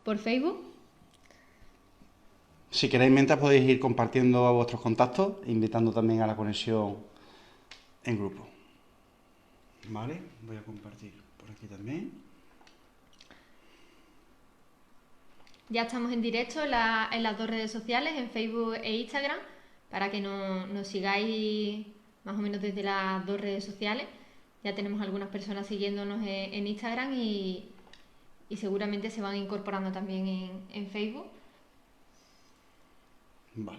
por Facebook. Si queréis, mientras podéis ir compartiendo a vuestros contactos, invitando también a la conexión en grupo. Vale, voy a compartir por aquí también. Ya estamos en directo en las dos redes sociales, en Facebook e Instagram, para que nos sigáis más o menos desde las dos redes sociales. Ya tenemos algunas personas siguiéndonos en Instagram y seguramente se van incorporando también en Facebook. Vale.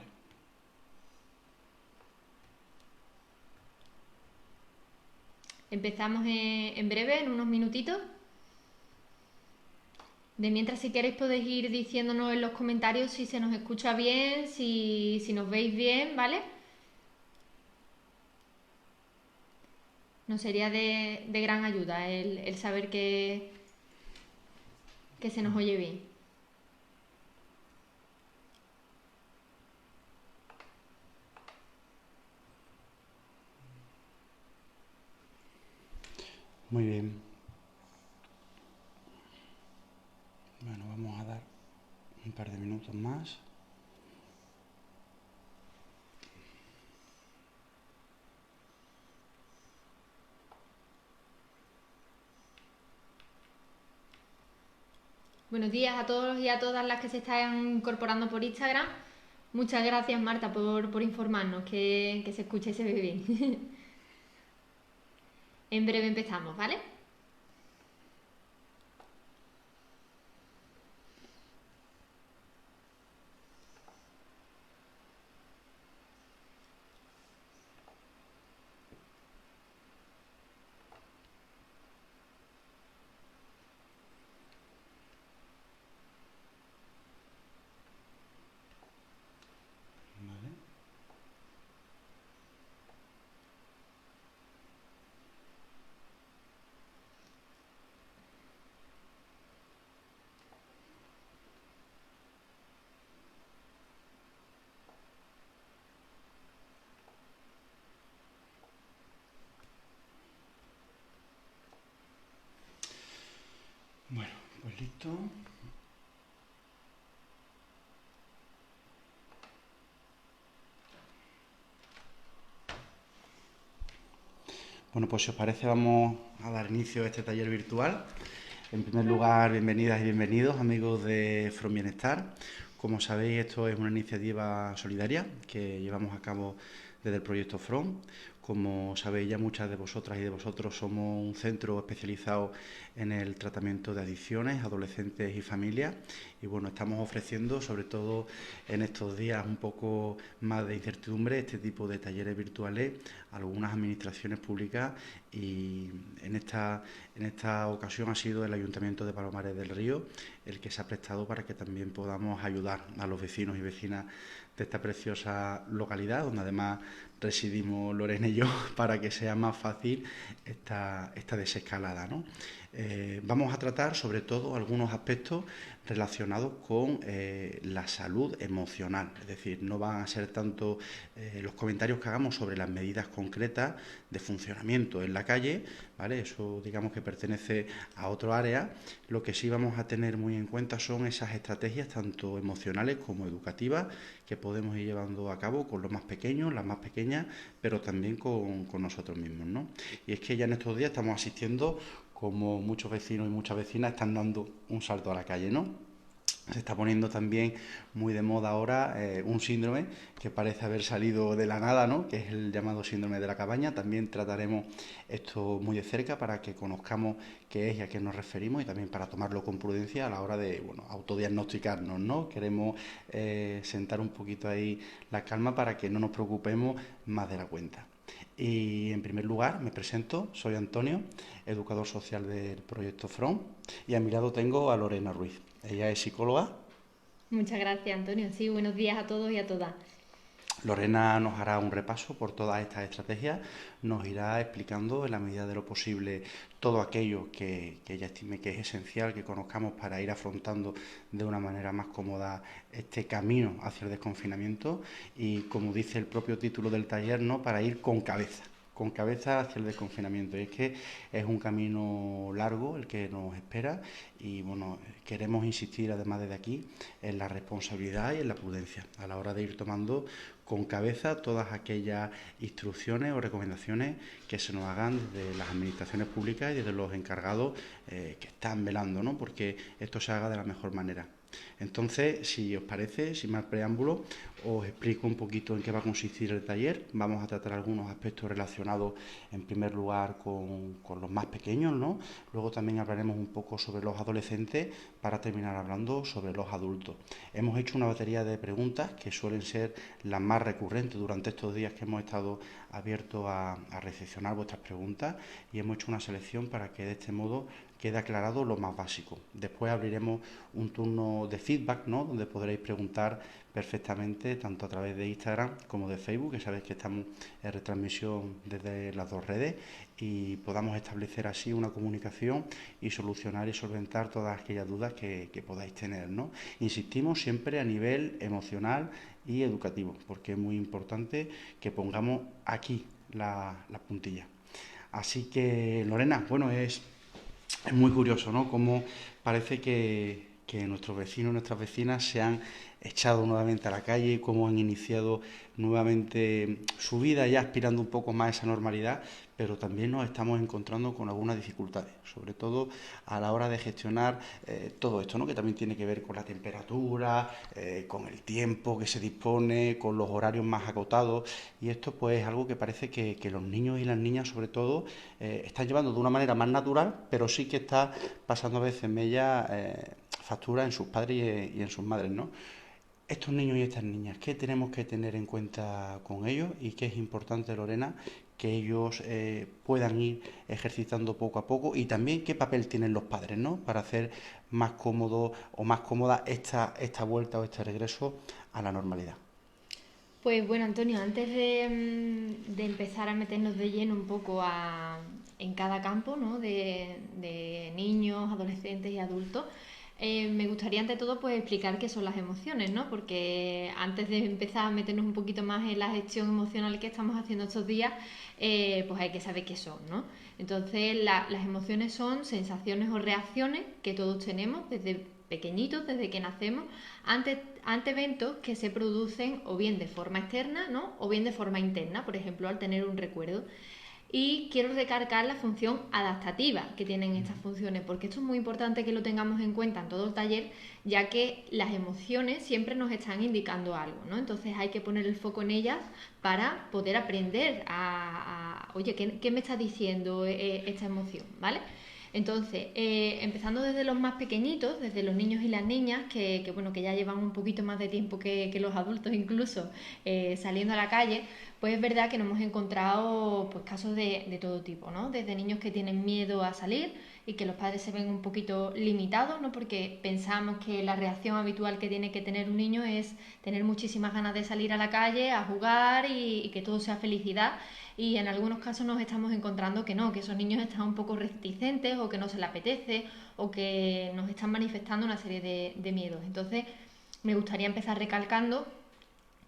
Empezamos en breve, en unos minutitos. De mientras, si queréis, podéis ir diciéndonos en los comentarios si se nos escucha bien, si nos veis bien, ¿vale? Nos sería de gran ayuda el saber que se nos oye bien. Muy bien. Bueno, vamos a dar un par de minutos más. Buenos días a todos y a todas las que se están incorporando por Instagram. Muchas gracias, Marta, por informarnos que se escucha y se ve bien. En breve empezamos, ¿vale? Vale. Bueno, pues listo. Bueno, pues si os parece vamos a dar inicio a este taller virtual. En primer lugar, bienvenidas y bienvenidos amigos de From Bienestar. Como sabéis, esto es una iniciativa solidaria que llevamos a cabo desde el proyecto From. Como sabéis ya muchas de vosotras y de vosotros somos un centro especializado en el tratamiento de adicciones, adolescentes y familias. Y bueno, estamos ofreciendo, sobre todo en estos días un poco más de incertidumbre, este tipo de talleres virtuales a algunas administraciones públicas y en esta ocasión ha sido el Ayuntamiento de Palomares del Río el que se ha prestado para que también podamos ayudar a los vecinos y vecinas de esta preciosa localidad, donde además residimos Lorena y yo, para que sea más fácil esta desescalada, ¿no? Vamos a tratar sobre todo algunos aspectos relacionados con la salud emocional, es decir, no van a ser tanto los comentarios que hagamos sobre las medidas concretas de funcionamiento en la calle, ¿vale? Eso digamos que pertenece a otro área. Lo que sí vamos a tener muy en cuenta son esas estrategias tanto emocionales como educativas que podemos ir llevando a cabo con los más pequeños, las más pequeñas, pero también con nosotros mismos, ¿no? Y es que ya en estos días estamos asistiendo como muchos vecinos y muchas vecinas están dando un salto a la calle, ¿no? Se está poniendo también muy de moda ahora un síndrome que parece haber salido de la nada, ¿no? Que es el llamado síndrome de la cabaña. También trataremos esto muy de cerca para que conozcamos qué es y a qué nos referimos y también para tomarlo con prudencia a la hora de, bueno, autodiagnosticarnos, ¿no? Queremos sentar un poquito ahí la calma para que no nos preocupemos más de la cuenta. Y en primer lugar me presento, soy Antonio, educador social del proyecto From, y a mi lado tengo a Lorena Ruiz. Ella es psicóloga. Muchas gracias, Antonio. Sí, buenos días a todos y a todas. Lorena nos hará un repaso por todas estas estrategias, nos irá explicando en la medida de lo posible todo aquello que ella estime que es esencial que conozcamos para ir afrontando de una manera más cómoda este camino hacia el desconfinamiento y, como dice el propio título del taller, ¿no? Para ir con cabeza. con cabeza hacia el desconfinamiento. Y es que es un camino largo el que nos espera y bueno, queremos insistir además desde aquí en la responsabilidad y en la prudencia a la hora de ir tomando con cabeza todas aquellas instrucciones o recomendaciones que se nos hagan desde las administraciones públicas y desde los encargados que están velando, ¿no? Porque esto se haga de la mejor manera. Entonces, si os parece, sin más preámbulo, os explico un poquito en qué va a consistir el taller. Vamos a tratar algunos aspectos relacionados, en primer lugar, con los más pequeños, ¿no? Luego también hablaremos un poco sobre los adolescentes para terminar hablando sobre los adultos. Hemos hecho una batería de preguntas que suelen ser las más recurrentes durante estos días que hemos estado abiertos a recepcionar vuestras preguntas y hemos hecho una selección para que de este modo quede aclarado lo más básico. Después abriremos un turno de feedback, ¿no? Donde podréis preguntar perfectamente tanto a través de Instagram como de Facebook, que sabéis que estamos en retransmisión desde las dos redes y podamos establecer así una comunicación y solucionar y solventar todas aquellas dudas que podáis tener, ¿no? Insistimos siempre a nivel emocional y educativo, porque es muy importante que pongamos aquí la puntilla. Así que, Lorena, bueno, es muy curioso, ¿no? Cómo parece que nuestros vecinos y nuestras vecinas se han echado nuevamente a la calle, cómo han iniciado nuevamente su vida ya aspirando un poco más a esa normalidad, pero también nos estamos encontrando con algunas dificultades, sobre todo a la hora de gestionar todo esto, ¿no? Que también tiene que ver con la temperatura, con el tiempo que se dispone, con los horarios más acotados, y esto pues es algo que parece que los niños y las niñas sobre todo están llevando de una manera más natural, pero sí que está pasando a veces mella factura en sus padres y en sus madres, ¿no? Estos niños y estas niñas, ¿qué tenemos que tener en cuenta con ellos y qué es importante, Lorena, que ellos puedan ir ejercitando poco a poco y también qué papel tienen los padres, ¿no? Para hacer más cómodo o más cómoda esta vuelta o este regreso a la normalidad. Pues bueno, Antonio, antes de empezar a meternos de lleno un poco en cada campo, ¿no? de niños, adolescentes y adultos, me gustaría ante todo pues explicar qué son las emociones, ¿no? Porque antes de empezar a meternos un poquito más en la gestión emocional que estamos haciendo estos días, pues hay que saber qué son, ¿no? Entonces, las emociones son sensaciones o reacciones que todos tenemos desde pequeñitos, desde que nacemos, ante eventos que se producen o bien de forma externa, ¿no? O bien de forma interna, por ejemplo, al tener un recuerdo. Y quiero recargar la función adaptativa que tienen estas funciones, porque esto es muy importante que lo tengamos en cuenta en todo el taller, ya que las emociones siempre nos están indicando algo, ¿no? Entonces hay que poner el foco en ellas para poder aprender oye, ¿qué me está diciendo esta emoción? ¿Vale? Entonces, empezando desde los más pequeñitos, desde los niños y las niñas, bueno, que ya llevan un poquito más de tiempo que los adultos incluso saliendo a la calle, pues es verdad que nos hemos encontrado pues, casos de todo tipo, ¿no? Desde niños que tienen miedo a salir y que los padres se ven un poquito limitados, ¿no? Porque pensamos que la reacción habitual que tiene que tener un niño es tener muchísimas ganas de salir a la calle, a jugar y que todo sea felicidad. Y en algunos casos nos estamos encontrando que no, que esos niños están un poco reticentes o que no se les apetece o que nos están manifestando una serie de miedos. Entonces, me gustaría empezar recalcando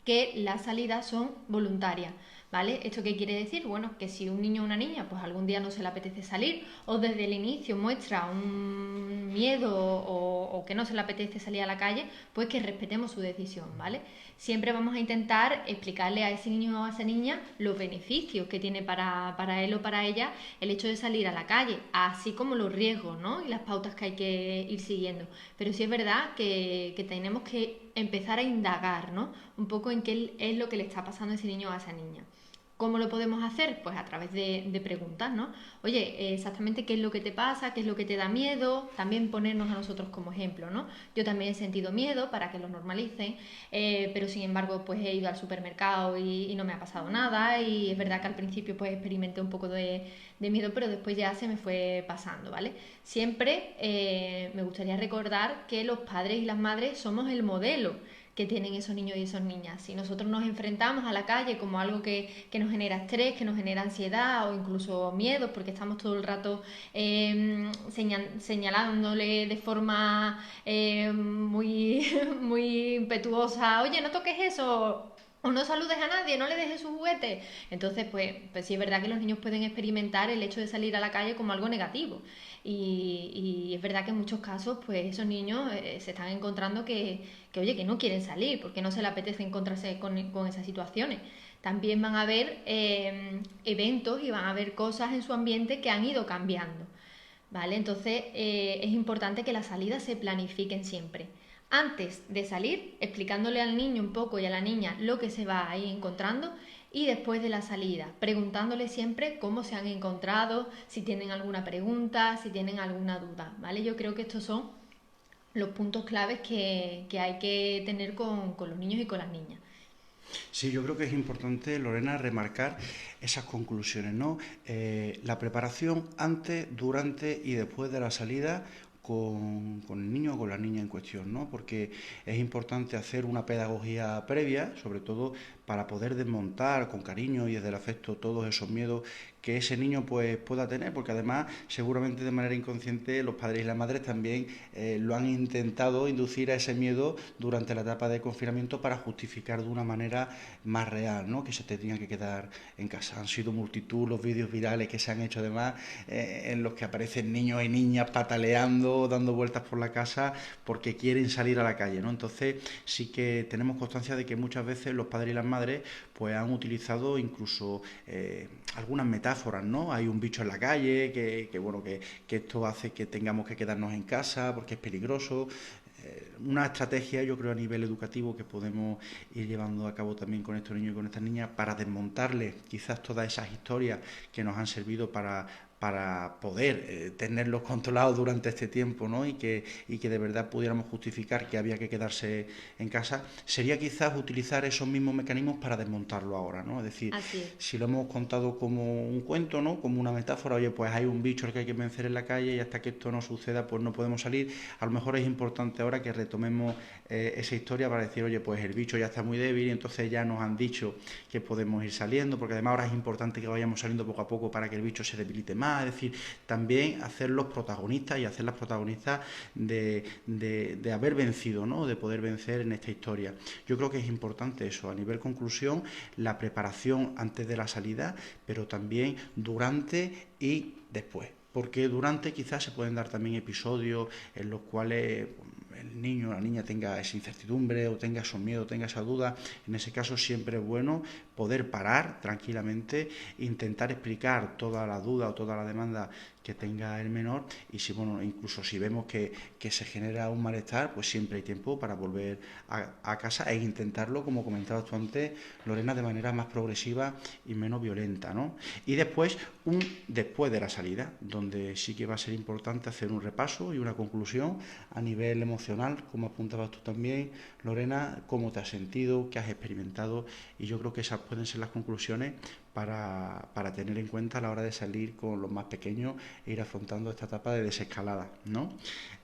que las salidas son voluntarias, ¿vale? ¿Esto qué quiere decir? Bueno, que si un niño o una niña pues algún día no se le apetece salir o desde el inicio muestra un miedo o que no se le apetece salir a la calle, pues que respetemos su decisión, ¿vale? Siempre vamos a intentar explicarle a ese niño o a esa niña los beneficios que tiene para él o para ella el hecho de salir a la calle, así como los riesgos, ¿no? Y las pautas que hay que ir siguiendo. Pero sí es verdad que tenemos que empezar a indagar, ¿no? Un poco en qué es lo que le está pasando a ese niño o a esa niña. ¿Cómo lo podemos hacer? Pues a través de preguntas, ¿no? Oye, exactamente qué es lo que te pasa, qué es lo que te da miedo, también ponernos a nosotros como ejemplo, ¿no? Yo también he sentido miedo para que lo normalicen, pero sin embargo pues he ido al supermercado y no me ha pasado nada y es verdad que al principio pues experimenté un poco de miedo, pero después ya se me fue pasando, ¿vale? Siempre me gustaría recordar que los padres y las madres somos el modelo que tienen esos niños y esas niñas. Si nosotros nos enfrentamos a la calle como algo que nos genera estrés, que nos genera ansiedad o incluso miedos, porque estamos todo el rato señalándole de forma muy, muy impetuosa, oye, no toques eso, O no saludes a nadie, no le dejes sus juguetes. Entonces, pues sí es verdad que los niños pueden experimentar el hecho de salir a la calle como algo negativo. Y es verdad que en muchos casos, pues esos niños se están encontrando oye, que no quieren salir, porque no se les apetece encontrarse con esas situaciones. También van a haber eventos y van a haber cosas en su ambiente que han ido cambiando. ¿Vale? Entonces es importante que las salidas se planifiquen siempre. Antes de salir, explicándole al niño un poco y a la niña lo que se va a ir encontrando, y después de la salida, preguntándole siempre cómo se han encontrado, si tienen alguna pregunta, si tienen alguna duda, ¿vale? Yo creo que estos son los puntos claves que hay que tener con los niños y con las niñas. Sí, yo creo que es importante, Lorena, remarcar esas conclusiones, ¿no? La preparación antes, durante y después de la salida con el niño o con la niña en cuestión, ¿no? Porque es importante hacer una pedagogía previa, sobre todo para poder desmontar con cariño y desde el afecto todos esos miedos que ese niño pues pueda tener, porque además seguramente de manera inconsciente los padres y las madres también lo han intentado inducir a ese miedo durante la etapa de confinamiento para justificar de una manera más real, ¿no? Que se tenían que quedar en casa. Han sido multitud los vídeos virales que se han hecho además en los que aparecen niños y niñas pataleando, dando vueltas por la casa porque quieren salir a la calle, ¿no? Entonces sí que tenemos constancia de que muchas veces los padres y las madres pues han utilizado incluso algunas metáforas, ¿no? Hay un bicho en la calle, que esto hace que tengamos que quedarnos en casa porque es peligroso. Una estrategia, yo creo, a nivel educativo que podemos ir llevando a cabo también con estos niños y con estas niñas para desmontarles quizás todas esas historias que nos han servido para poder tenerlos controlados durante este tiempo, ¿no? Y que de verdad pudiéramos justificar que había que quedarse en casa, sería quizás utilizar esos mismos mecanismos para desmontarlo ahora, ¿no? Es decir, Así es. si lo hemos contado como un cuento, ¿no? Como una metáfora, oye, pues hay un bicho al que hay que vencer en la calle y hasta que esto no suceda, pues no podemos salir. A lo mejor es importante ahora que retomemos esa historia para decir, oye, pues el bicho ya está muy débil y entonces ya nos han dicho que podemos ir saliendo, porque además ahora es importante que vayamos saliendo poco a poco para que el bicho se debilite más. Es decir, también hacerlos protagonistas y hacerlas protagonistas de haber vencido, ¿no? De poder vencer en esta historia. Yo creo que es importante eso, a nivel conclusión, la preparación antes de la salida, pero también durante y después. Porque durante quizás se pueden dar también episodios en los cuales el niño o la niña tenga esa incertidumbre o tenga esos miedos, tenga esa duda. En ese caso siempre es bueno poder parar tranquilamente, intentar explicar toda la duda o toda la demanda que tenga el menor y si incluso si vemos que se genera un malestar, pues siempre hay tiempo para volver a casa e intentarlo, como comentabas tú antes, Lorena, de manera más progresiva y menos violenta, ¿no? Y después, después de la salida, donde sí que va a ser importante hacer un repaso y una conclusión a nivel emocional, como apuntabas tú también, Lorena, cómo te has sentido, qué has experimentado, y yo creo que esas pueden ser las conclusiones para tener en cuenta a la hora de salir con los más pequeños e ir afrontando esta etapa de desescalada, ¿no?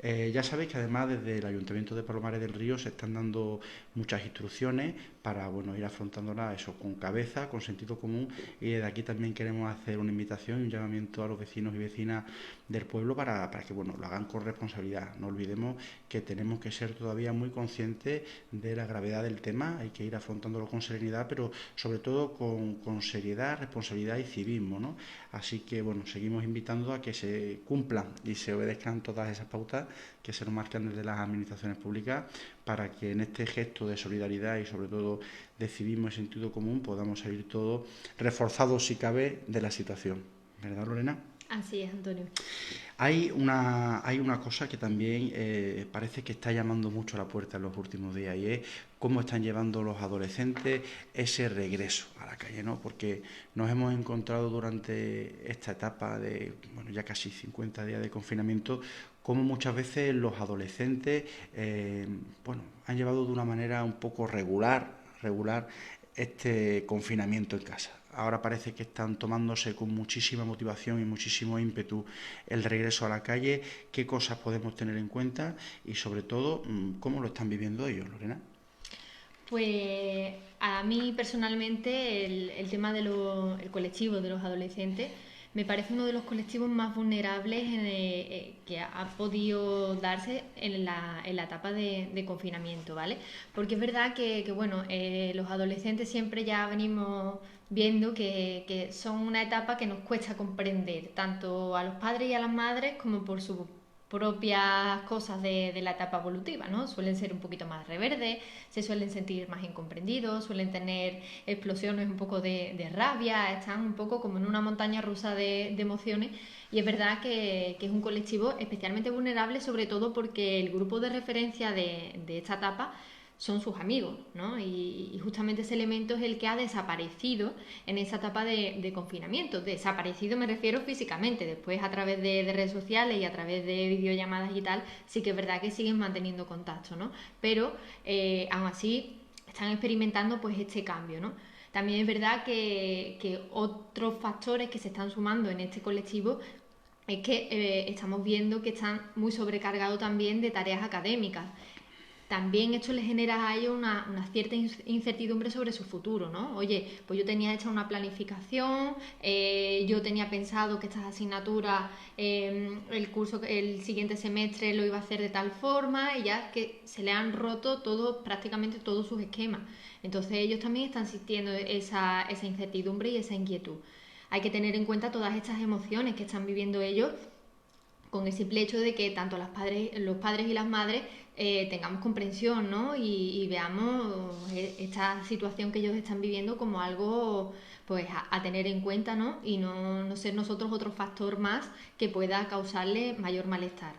Ya sabéis que además desde el Ayuntamiento de Palomares del Río se están dando muchas instrucciones para ir afrontándola eso con cabeza, con sentido común, y desde aquí también queremos hacer una invitación y un llamamiento a los vecinos y vecinas del pueblo para que lo hagan con responsabilidad. No olvidemos que tenemos que ser todavía muy conscientes de la gravedad del tema, hay que ir afrontándolo con serenidad, pero sobre todo con seriedad, responsabilidad y civismo, ¿no? Así que seguimos invitando a que se cumplan y se obedezcan todas esas pautas que se nos marcan desde las administraciones públicas para que en este gesto de solidaridad y sobre todo de civismo y sentido común podamos salir todos reforzados si cabe de la situación. ¿Verdad, Lorena? Así es, Antonio. Hay una cosa que también parece que está llamando mucho a la puerta en los últimos días y es cómo están llevando los adolescentes ese regreso a la calle, ¿no? Porque nos hemos encontrado durante esta etapa de ya casi 50 días de confinamiento cómo muchas veces los adolescentes han llevado de una manera un poco regular este confinamiento en casa. Ahora parece que están tomándose con muchísima motivación y muchísimo ímpetu el regreso a la calle. ¿Qué cosas podemos tener en cuenta? Y sobre todo, ¿cómo lo están viviendo ellos, Lorena? Pues a mí personalmente el tema del colectivo de los adolescentes me parece uno de los colectivos más vulnerables que ha podido darse en la etapa de confinamiento, ¿vale? Porque es verdad que bueno, los adolescentes siempre ya venimos viendo que son una etapa que nos cuesta comprender, tanto a los padres y a las madres como por su propias cosas de la etapa evolutiva, ¿no? Suelen ser un poquito más reverdes, se suelen sentir más incomprendidos, suelen tener explosiones un poco de rabia, están un poco como en una montaña rusa de emociones y es verdad que es un colectivo especialmente vulnerable, sobre todo porque el grupo de referencia de esta etapa son sus amigos, ¿no? Y justamente ese elemento es el que ha desaparecido en esa etapa de confinamiento. Desaparecido me refiero físicamente, después a través de redes sociales y a través de videollamadas y tal, sí que es verdad que siguen manteniendo contacto, ¿no? Pero aún así están experimentando pues este cambio, ¿no? También es verdad que otros factores que se están sumando en este colectivo es que estamos viendo que están muy sobrecargados también de tareas académicas. También esto les genera a ellos una cierta incertidumbre sobre su futuro, ¿no? Oye, pues yo tenía hecha una planificación, yo tenía pensado que estas asignaturas, el siguiente semestre lo iba a hacer de tal forma y ya que se le han roto prácticamente todos sus esquemas. Entonces ellos también están sintiendo esa incertidumbre y esa inquietud. Hay que tener en cuenta todas estas emociones que están viviendo ellos con el simple hecho de que tanto los padres y las madres tengamos comprensión, ¿no? Y veamos esta situación que ellos están viviendo como algo pues a tener en cuenta, ¿no? Y no ser nosotros otro factor más que pueda causarle mayor malestar.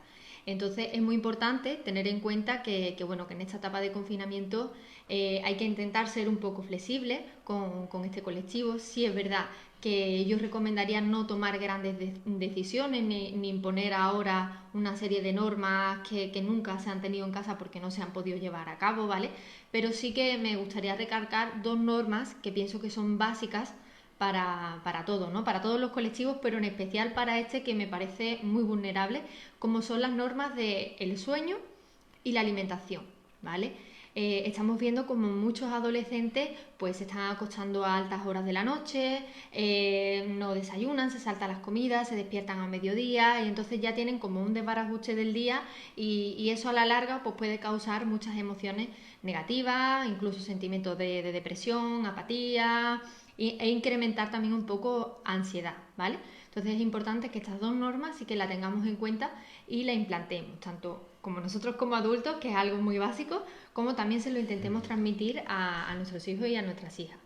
Entonces es muy importante tener en cuenta bueno, que en esta etapa de confinamiento hay que intentar ser un poco flexible con este colectivo. Sí es verdad que yo recomendaría no tomar grandes decisiones ni imponer ahora una serie de normas que nunca se han tenido en casa porque no se han podido llevar a cabo, ¿vale? Pero sí que me gustaría recalcar dos normas que pienso que son básicas para todo, ¿no? Para todos los colectivos, pero en especial para este que me parece muy vulnerable, como son las normas del sueño y la alimentación, ¿vale? Estamos viendo como muchos adolescentes pues se están acostando a altas horas de la noche, no desayunan, se saltan las comidas, se despiertan a mediodía y entonces ya tienen como un desbarajuste del día y eso a la larga pues puede causar muchas emociones negativas, incluso sentimientos de depresión, apatía e incrementar también un poco ansiedad, ¿vale? Entonces es importante que estas dos normas sí que las tengamos en cuenta y las implantemos, tanto como nosotros como adultos, que es algo muy básico, como también se lo intentemos transmitir a nuestros hijos y a nuestras hijas.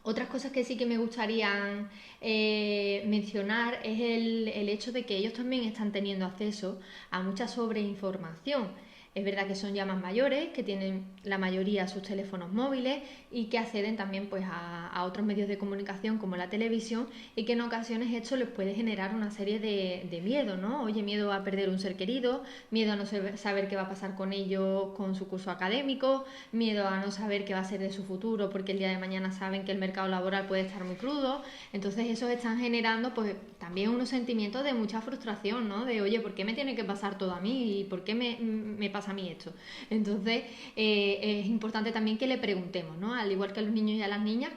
Otras cosas que sí que me gustaría mencionar es el hecho de que ellos también están teniendo acceso a mucha sobreinformación. Es verdad que son ya más mayores, que tienen la mayoría sus teléfonos móviles y que acceden también pues, a otros medios de comunicación como la televisión y que en ocasiones esto les puede generar una serie de miedo, ¿no? Oye, miedo a perder un ser querido, miedo a no saber qué va a pasar con ellos con su curso académico, miedo a no saber qué va a ser de su futuro porque el día de mañana saben que el mercado laboral puede estar muy crudo. Entonces esos están generando pues también unos sentimientos de mucha frustración, ¿no? De oye, ¿por qué me tiene que pasar todo a mí? ¿Y por qué me pasa a mí esto? Entonces es importante también que le preguntemos, ¿no? Al igual que a los niños y a las niñas,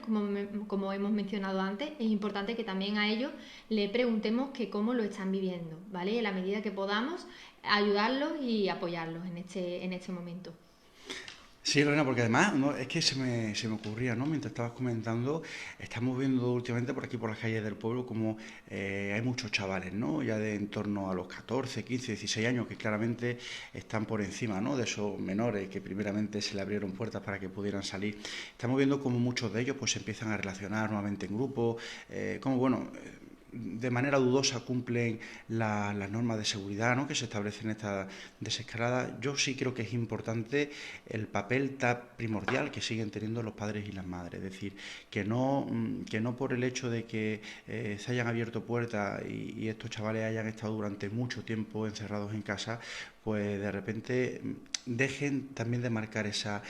como hemos mencionado antes, es importante que también a ellos le preguntemos que cómo lo están viviendo, ¿vale? En la medida que podamos, ayudarlos y apoyarlos en este momento. Sí, Lorena, porque además, ¿no? Es que se me ocurría, ¿no? Mientras estabas comentando, estamos viendo últimamente por aquí, por las calles del pueblo, como hay muchos chavales, ¿no? Ya de en torno a los 14, 15, 16 años, que claramente están por encima, ¿no? De esos menores que primeramente se le abrieron puertas para que pudieran salir. Estamos viendo como muchos de ellos pues se empiezan a relacionar nuevamente en grupo, como, bueno... de manera dudosa cumplen las normas de seguridad, ¿no? Que se establecen en esta desescalada. Yo sí creo que es importante el papel tan primordial que siguen teniendo los padres y las madres. Es decir, que no por el hecho de que se hayan abierto puertas y estos chavales hayan estado durante mucho tiempo encerrados en casa, pues de repente dejen también de marcar esa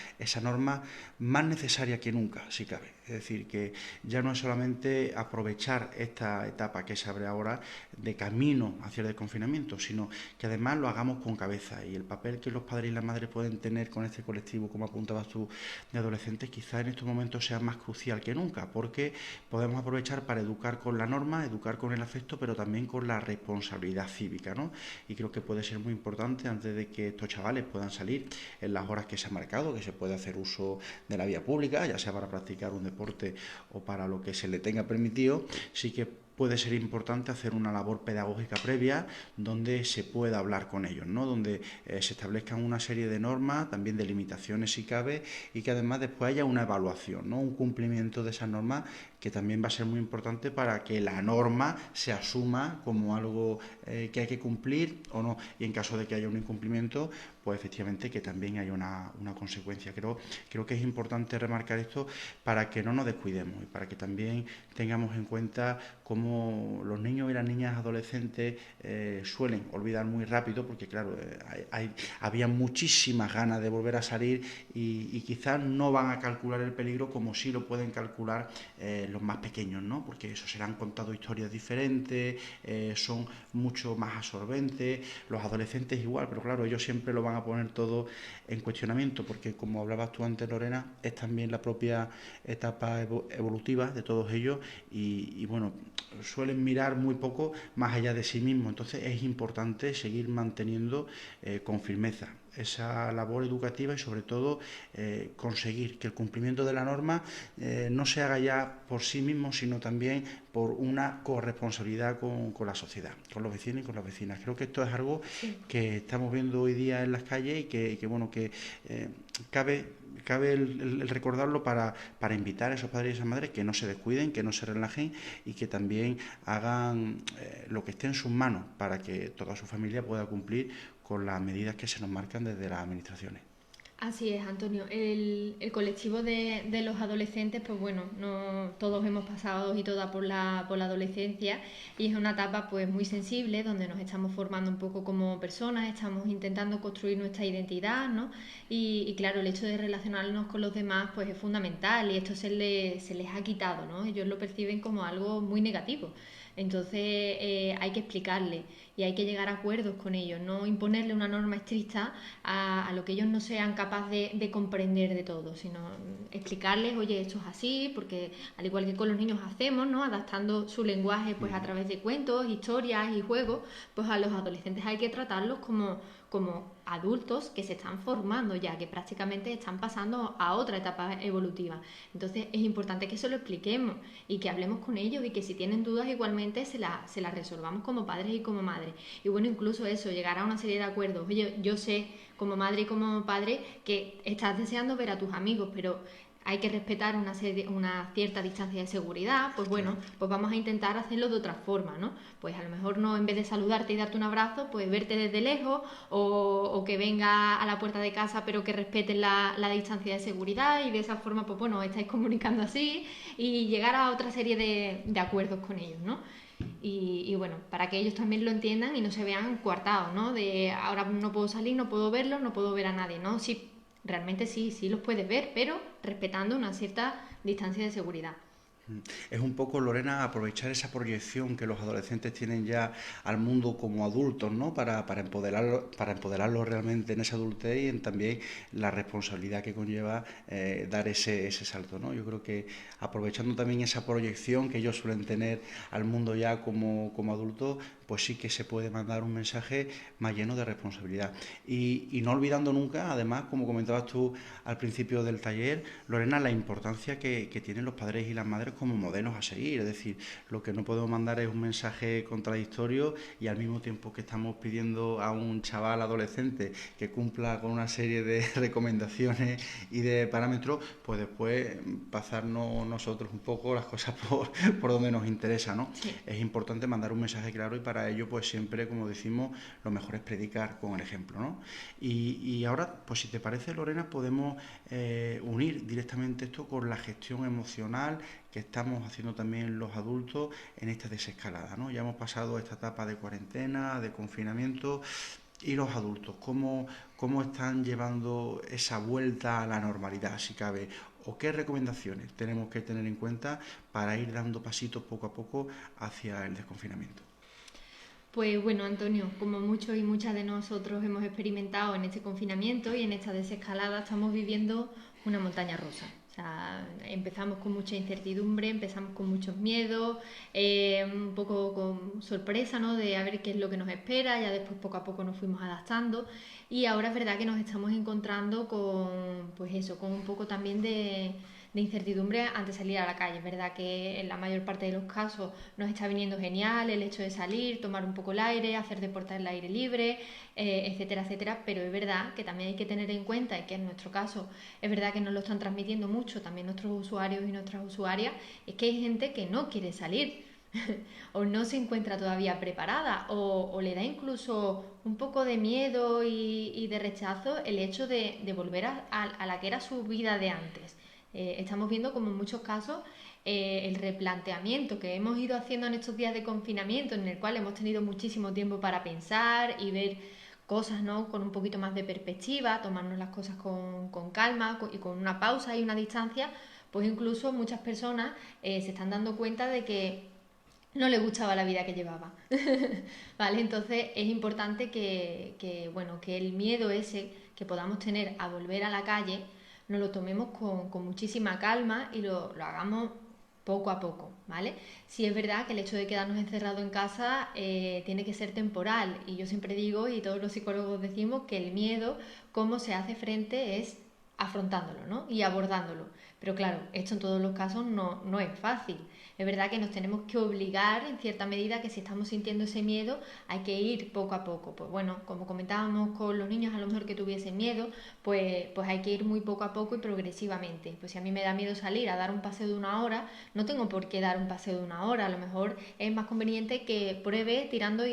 norma más necesaria que nunca, si cabe. Es decir, que ya no es solamente aprovechar esta etapa que se abre ahora de camino hacia el desconfinamiento, sino que además lo hagamos con cabeza. Y el papel que los padres y las madres pueden tener con este colectivo, como apuntabas tú, de adolescentes, quizá en estos momentos sea más crucial que nunca, porque podemos aprovechar para educar con la norma, educar con el afecto, pero también con la responsabilidad cívica, ¿no? Y creo que puede ser muy importante antes de que estos chavales puedan salir en las horas que se ha marcado, que se puede hacer uso de la vía pública, ya sea para practicar un deporte o para lo que se le tenga permitido, sí que puede ser importante hacer una labor pedagógica previa donde se pueda hablar con ellos, ¿no? Donde se establezcan una serie de normas, también de limitaciones si cabe, y que además después haya una evaluación, ¿no? Un cumplimiento de esas normas que también va a ser muy importante para que la norma se asuma como algo que hay que cumplir o no. Y en caso de que haya un incumplimiento, pues efectivamente que también haya una consecuencia. Creo que es importante remarcar esto para que no nos descuidemos y para que también tengamos en cuenta cómo los niños y las niñas adolescentes suelen olvidar muy rápido, porque claro, había muchísimas ganas de volver a salir y quizás no van a calcular el peligro como sí lo pueden calcular los más pequeños, ¿no? Porque eso se le han contado historias diferentes, son mucho más absorbentes, los adolescentes igual, pero claro, ellos siempre lo van a poner todo en cuestionamiento, porque como hablabas tú antes, Lorena, es también la propia etapa evolutiva de todos ellos y bueno, suelen mirar muy poco más allá de sí mismos, entonces es importante seguir manteniendo con firmeza esa labor educativa y sobre todo conseguir que el cumplimiento de la norma no se haga ya por sí mismo, sino también por una corresponsabilidad con la sociedad, con los vecinos y con las vecinas. Creo que esto es algo que estamos viendo hoy día en las calles y que bueno, que cabe el recordarlo para invitar a esos padres y esas madres que no se descuiden, que no se relajen y que también hagan lo que esté en sus manos para que toda su familia pueda cumplir con las medidas que se nos marcan desde las administraciones. Así es, Antonio. El colectivo de los adolescentes, pues bueno, no todos hemos pasado y todas por la adolescencia y es una etapa pues muy sensible donde nos estamos formando un poco como personas, estamos intentando construir nuestra identidad, ¿no? Y claro, el hecho de relacionarnos con los demás pues es fundamental y esto se les ha quitado, ¿no? Ellos lo perciben como algo muy negativo. Entonces hay que explicarle y hay que llegar a acuerdos con ellos, no imponerle una norma estricta a lo que ellos no sean capaces de comprender de todo, sino explicarles, oye, esto es así, porque al igual que con los niños hacemos, ¿no? Adaptando su lenguaje pues a través de cuentos, historias y juegos, pues a los adolescentes hay que tratarlos como adultos que se están formando ya, que prácticamente están pasando a otra etapa evolutiva. Entonces es importante que se lo expliquemos y que hablemos con ellos y que si tienen dudas igualmente se las resolvamos como padres y como madres. Y bueno, incluso eso, llegar a una serie de acuerdos. Oye, yo sé como madre y como padre que estás deseando ver a tus amigos, pero hay que respetar una cierta distancia de seguridad, pues bueno, pues vamos a intentar hacerlo de otra forma, ¿no? Pues a lo mejor no, en vez de saludarte y darte un abrazo, pues verte desde lejos o que venga a la puerta de casa pero que respeten la distancia de seguridad y de esa forma, pues bueno, estáis comunicando así y llegar a otra serie de acuerdos con ellos, ¿no? Y bueno, para que ellos también lo entiendan y no se vean coartados, ¿no? De ahora no puedo salir, no puedo verlos, no puedo ver a nadie, ¿no? Sí, realmente sí los puedes ver, pero respetando una cierta distancia de seguridad. Es un poco, Lorena, aprovechar esa proyección que los adolescentes tienen ya al mundo como adultos, ¿no? Para empoderarlos realmente en esa adultez y en también la responsabilidad que conlleva dar ese salto, ¿no? Yo creo que aprovechando también esa proyección que ellos suelen tener al mundo ya como adultos, pues sí que se puede mandar un mensaje más lleno de responsabilidad. Y no olvidando nunca, además, como comentabas tú al principio del taller, Lorena, la importancia que tienen los padres y las madres como modelos a seguir. Es decir, lo que no podemos mandar es un mensaje contradictorio y al mismo tiempo que estamos pidiendo a un chaval adolescente que cumpla con una serie de recomendaciones y de parámetros, pues después pasarnos nosotros un poco las cosas por donde nos interesa, ¿no? Sí. Es importante mandar un mensaje claro y para ello, pues siempre, como decimos, lo mejor es predicar con el ejemplo, ¿no? Y ahora, pues si te parece, Lorena, podemos unir directamente esto con la gestión emocional que estamos haciendo también los adultos en esta desescalada, ¿no? Ya hemos pasado esta etapa de cuarentena, de confinamiento ¿Y los adultos? ¿Cómo están llevando esa vuelta a la normalidad, si cabe? ¿O qué recomendaciones tenemos que tener en cuenta para ir dando pasitos poco a poco hacia el desconfinamiento? Pues bueno, Antonio, como muchos y muchas de nosotros hemos experimentado en este confinamiento y en esta desescalada, estamos viviendo una montaña rusa. O sea, empezamos con mucha incertidumbre, empezamos con muchos miedos, un poco con sorpresa, ¿no? De a ver qué es lo que nos espera, ya después poco a poco nos fuimos adaptando y ahora es verdad que nos estamos encontrando con, pues eso, con un poco también de incertidumbre antes de salir a la calle. Es verdad que en la mayor parte de los casos nos está viniendo genial el hecho de salir, tomar un poco el aire, hacer deporte al aire libre, etcétera, etcétera, pero es verdad que también hay que tener en cuenta, y que en nuestro caso es verdad que nos lo están transmitiendo mucho también nuestros usuarios y nuestras usuarias, es que hay gente que no quiere salir. O no se encuentra todavía preparada o le da incluso un poco de miedo y de rechazo el hecho de volver a la que era su vida de antes. Estamos viendo como en muchos casos el replanteamiento que hemos ido haciendo en estos días de confinamiento, en el cual hemos tenido muchísimo tiempo para pensar y ver cosas, ¿no? Con un poquito más de perspectiva, tomarnos las cosas con calma y con una pausa y una distancia, pues incluso muchas personas se están dando cuenta de que no le gustaba la vida que llevaba. ¿Vale? Entonces es importante bueno, que el miedo ese que podamos tener a volver a la calle nos lo tomemos con muchísima calma y lo hagamos poco a poco, ¿vale? Sí es verdad que el hecho de quedarnos encerrados en casa tiene que ser temporal y yo siempre digo y todos los psicólogos decimos que el miedo, cómo se hace frente es afrontándolo, ¿no? Y abordándolo. Pero claro, esto en todos los casos no es fácil. Es verdad que nos tenemos que obligar en cierta medida que si estamos sintiendo ese miedo hay que ir poco a poco. Pues bueno, como comentábamos con los niños a lo mejor que tuviesen miedo, pues hay que ir muy poco a poco y progresivamente. Pues si a mí me da miedo salir a dar un paseo de una hora, no tengo por qué dar un paseo de una hora. A lo mejor es más conveniente que pruebe tirando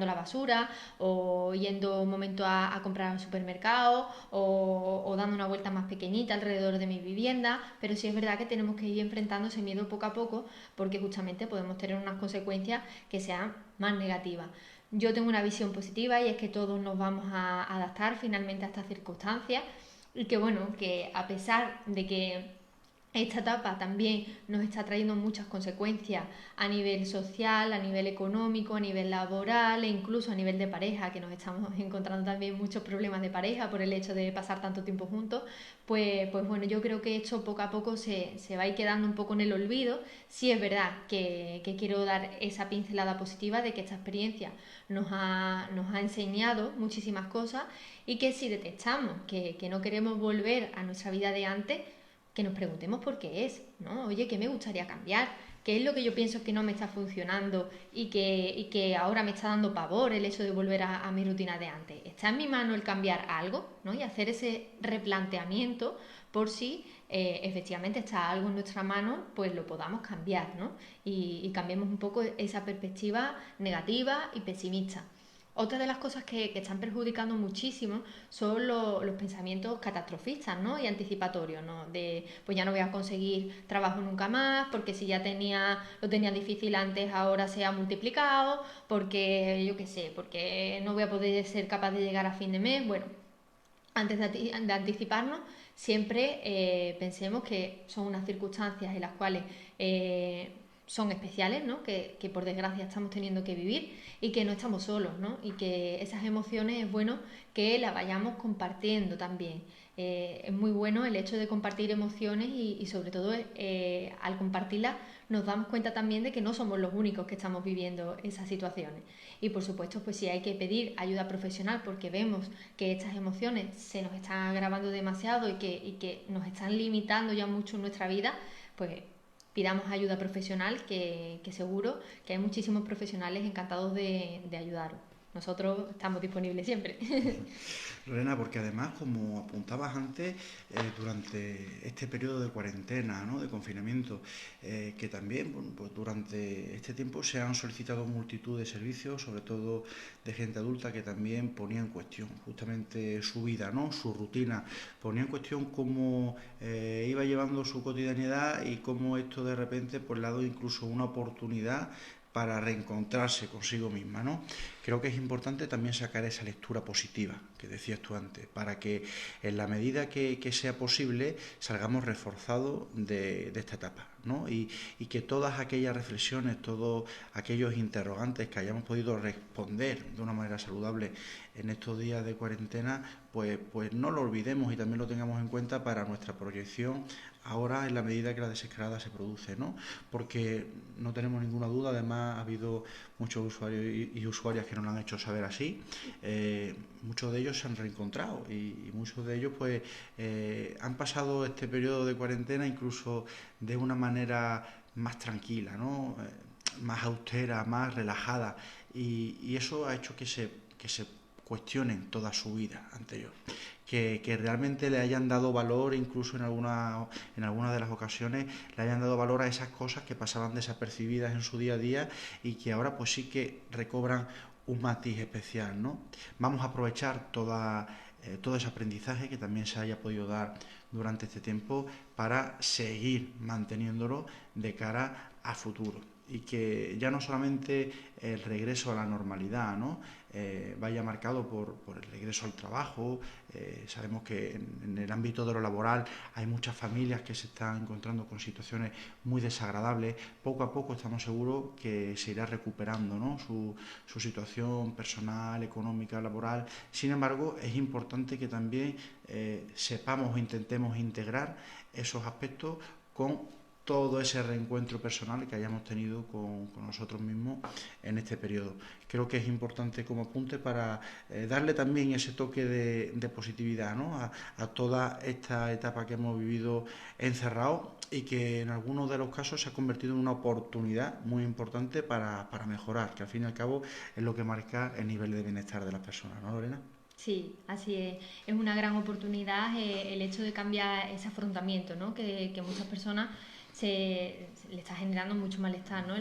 la basura o yendo un momento a comprar al supermercado o dando una vuelta más pequeñita alrededor de mi vivienda, pero sí es verdad que tenemos que ir enfrentando ese miedo poco a poco porque justamente podemos tener unas consecuencias que sean más negativas. Yo tengo una visión positiva y es que todos nos vamos a adaptar finalmente a estas circunstancias y que bueno, que a pesar de que esta etapa también nos está trayendo muchas consecuencias a nivel social, a nivel económico, a nivel laboral e incluso a nivel de pareja, que nos estamos encontrando también muchos problemas de pareja por el hecho de pasar tanto tiempo juntos. Pues bueno, yo creo que esto poco a poco se va a ir quedando un poco en el olvido. Sí es verdad que quiero dar esa pincelada positiva de que esta experiencia nos ha enseñado muchísimas cosas y que si detectamos que no queremos volver a nuestra vida de antes, que nos preguntemos por qué es, ¿no? Oye, ¿qué me gustaría cambiar? ¿Qué es lo que yo pienso que no me está funcionando y que ahora me está dando pavor el hecho de volver a mi rutina de antes? ¿Está en mi mano el cambiar algo, ¿no? Y hacer ese replanteamiento por si efectivamente está algo en nuestra mano, pues lo podamos cambiar, ¿no? Y cambiemos un poco esa perspectiva negativa y pesimista. Otra de las cosas que están perjudicando muchísimo son los pensamientos catastrofistas, ¿no? Y anticipatorios, ¿no? De pues ya no voy a conseguir trabajo nunca más, porque si ya lo tenía difícil antes, ahora se ha multiplicado, porque yo qué sé, porque no voy a poder ser capaz de llegar a fin de mes. Bueno, antes de anticiparnos, siempre pensemos que son unas circunstancias en las cuales son especiales, ¿no? Que por desgracia estamos teniendo que vivir y que no estamos solos, ¿no? Y que esas emociones es bueno que las vayamos compartiendo también. Es muy bueno el hecho de compartir emociones y sobre todo al compartirlas nos damos cuenta también de que no somos los únicos que estamos viviendo esas situaciones. Y por supuesto, pues sí hay que pedir ayuda profesional porque vemos que estas emociones se nos están agravando demasiado y que nos están limitando ya mucho en nuestra vida, pues pidamos ayuda profesional que seguro que hay muchísimos profesionales encantados de ayudaros. Nosotros estamos disponibles siempre. Lorena, porque además, como apuntabas antes, durante este periodo de cuarentena, ¿no? De confinamiento, que también, bueno, pues durante este tiempo se han solicitado multitud de servicios, sobre todo de gente adulta que también ponía en cuestión justamente su vida, ¿no? Su rutina, ponía en cuestión cómo iba llevando su cotidianidad y cómo esto de repente pues le ha dado incluso una oportunidad para reencontrarse consigo misma, ¿no? Creo que es importante también sacar esa lectura positiva que decías tú antes, para que en la medida que sea posible salgamos reforzados de esta etapa, ¿no? Y que todas aquellas reflexiones, todos aquellos interrogantes que hayamos podido responder de una manera saludable en estos días de cuarentena, pues no lo olvidemos y también lo tengamos en cuenta para nuestra proyección ahora en la medida que la desescalada se produce, ¿no? Porque no tenemos ninguna duda, además ha habido muchos usuarios y usuarias que nos lo han hecho saber así, muchos de ellos se han reencontrado y muchos de ellos pues han pasado este periodo de cuarentena incluso de una manera más tranquila, ¿no? Más austera, más relajada, y eso ha hecho que se cuestionen toda su vida anterior, que realmente le hayan dado valor, incluso en algunas de las ocasiones le hayan dado valor a esas cosas que pasaban desapercibidas en su día a día y que ahora pues sí que recobran un matiz especial, ¿no? Vamos a aprovechar todo ese aprendizaje que también se haya podido dar durante este tiempo para seguir manteniéndolo de cara a futuro, y que ya no solamente el regreso a la normalidad, ¿no? Vaya marcado por el regreso al trabajo. Sabemos que en el ámbito de lo laboral hay muchas familias que se están encontrando con situaciones muy desagradables. Poco a poco estamos seguros que se irá recuperando, ¿no? su situación personal, económica, laboral. Sin embargo, es importante que también sepamos o intentemos integrar esos aspectos con todo ese reencuentro personal que hayamos tenido con nosotros mismos en este periodo. Creo que es importante como apunte para darle también ese toque de positividad, ¿no? a toda esta etapa que hemos vivido encerrados, y que en algunos de los casos se ha convertido en una oportunidad muy importante para mejorar, que al fin y al cabo es lo que marca el nivel de bienestar de las personas, ¿no, Lorena? Sí, así es. Es una gran oportunidad el hecho de cambiar ese afrontamiento, ¿no? Que muchas personas le está generando mucho malestar, ¿no?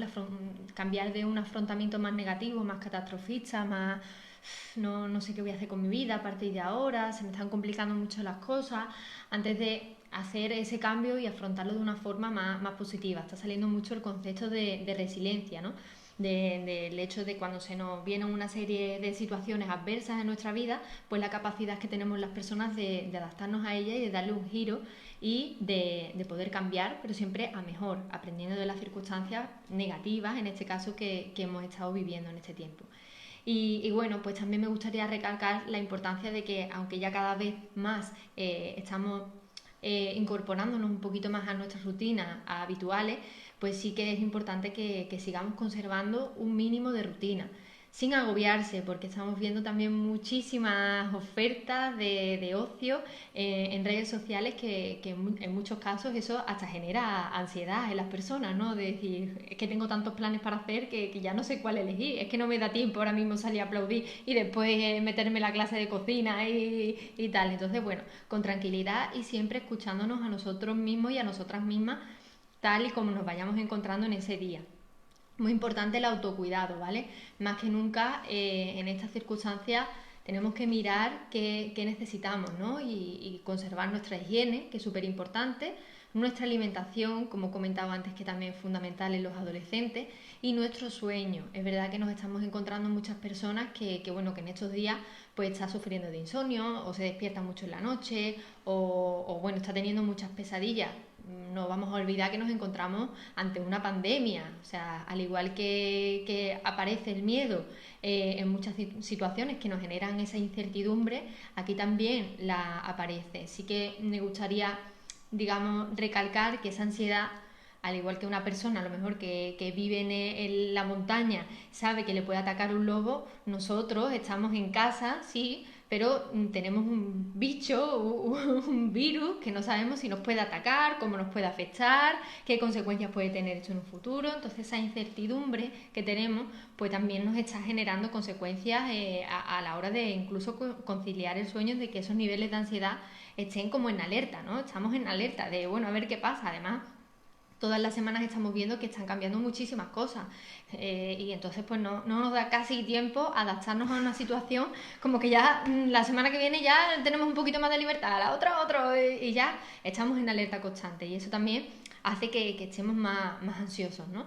Cambiar de un afrontamiento más negativo, más catastrofista, más no sé qué voy a hacer con mi vida a partir de ahora, se me están complicando mucho las cosas, antes de hacer ese cambio y afrontarlo de una forma más positiva. Está saliendo mucho el concepto de resiliencia, ¿no? Del hecho de cuando se nos vienen una serie de situaciones adversas en nuestra vida, pues la capacidad que tenemos las personas de adaptarnos a ellas y de darle un giro y de poder cambiar, pero siempre a mejor, aprendiendo de las circunstancias negativas, en este caso que hemos estado viviendo en este tiempo. Y bueno, pues también me gustaría recalcar la importancia de que, aunque ya cada vez más estamos incorporándonos un poquito más a nuestras rutinas habituales, pues sí que es importante que sigamos conservando un mínimo de rutina, sin agobiarse, porque estamos viendo también muchísimas ofertas de ocio en redes sociales que en muchos casos eso hasta genera ansiedad en las personas, ¿no? De decir, es que tengo tantos planes para hacer que ya no sé cuál elegir, es que no me da tiempo ahora mismo salir a aplaudir y después meterme en la clase de cocina y tal. Entonces, bueno, con tranquilidad y siempre escuchándonos a nosotros mismos y a nosotras mismas tal y como nos vayamos encontrando en ese día. Muy importante el autocuidado, ¿vale? Más que nunca en estas circunstancias tenemos que mirar qué necesitamos, ¿no? Y conservar nuestra higiene, que es súper importante, nuestra alimentación, como comentaba antes, que también es fundamental en los adolescentes, y nuestro sueño. Es verdad que nos estamos encontrando muchas personas que en estos días pues está sufriendo de insomnio, o se despierta mucho en la noche, o está teniendo muchas pesadillas. No vamos a olvidar que nos encontramos ante una pandemia, o sea, al igual que aparece el miedo en muchas situaciones que nos generan esa incertidumbre, aquí también la aparece. Sí que me gustaría, digamos, recalcar que esa ansiedad, al igual que una persona a lo mejor que vive en la montaña sabe que le puede atacar un lobo, nosotros estamos en casa, sí, pero tenemos un bicho, un virus que no sabemos si nos puede atacar, cómo nos puede afectar, qué consecuencias puede tener esto en un futuro. Entonces esa incertidumbre que tenemos pues también nos está generando consecuencias a la hora de incluso conciliar el sueño, de que esos niveles de ansiedad estén como en alerta, ¿no? Estamos en alerta de, bueno, a ver qué pasa. Además, todas las semanas estamos viendo que están cambiando muchísimas cosas y entonces pues no nos da casi tiempo a adaptarnos a una situación, como que ya la semana que viene ya tenemos un poquito más de libertad, la otra otro, y ya estamos en alerta constante, y eso también hace que estemos más ansiosos, ¿no?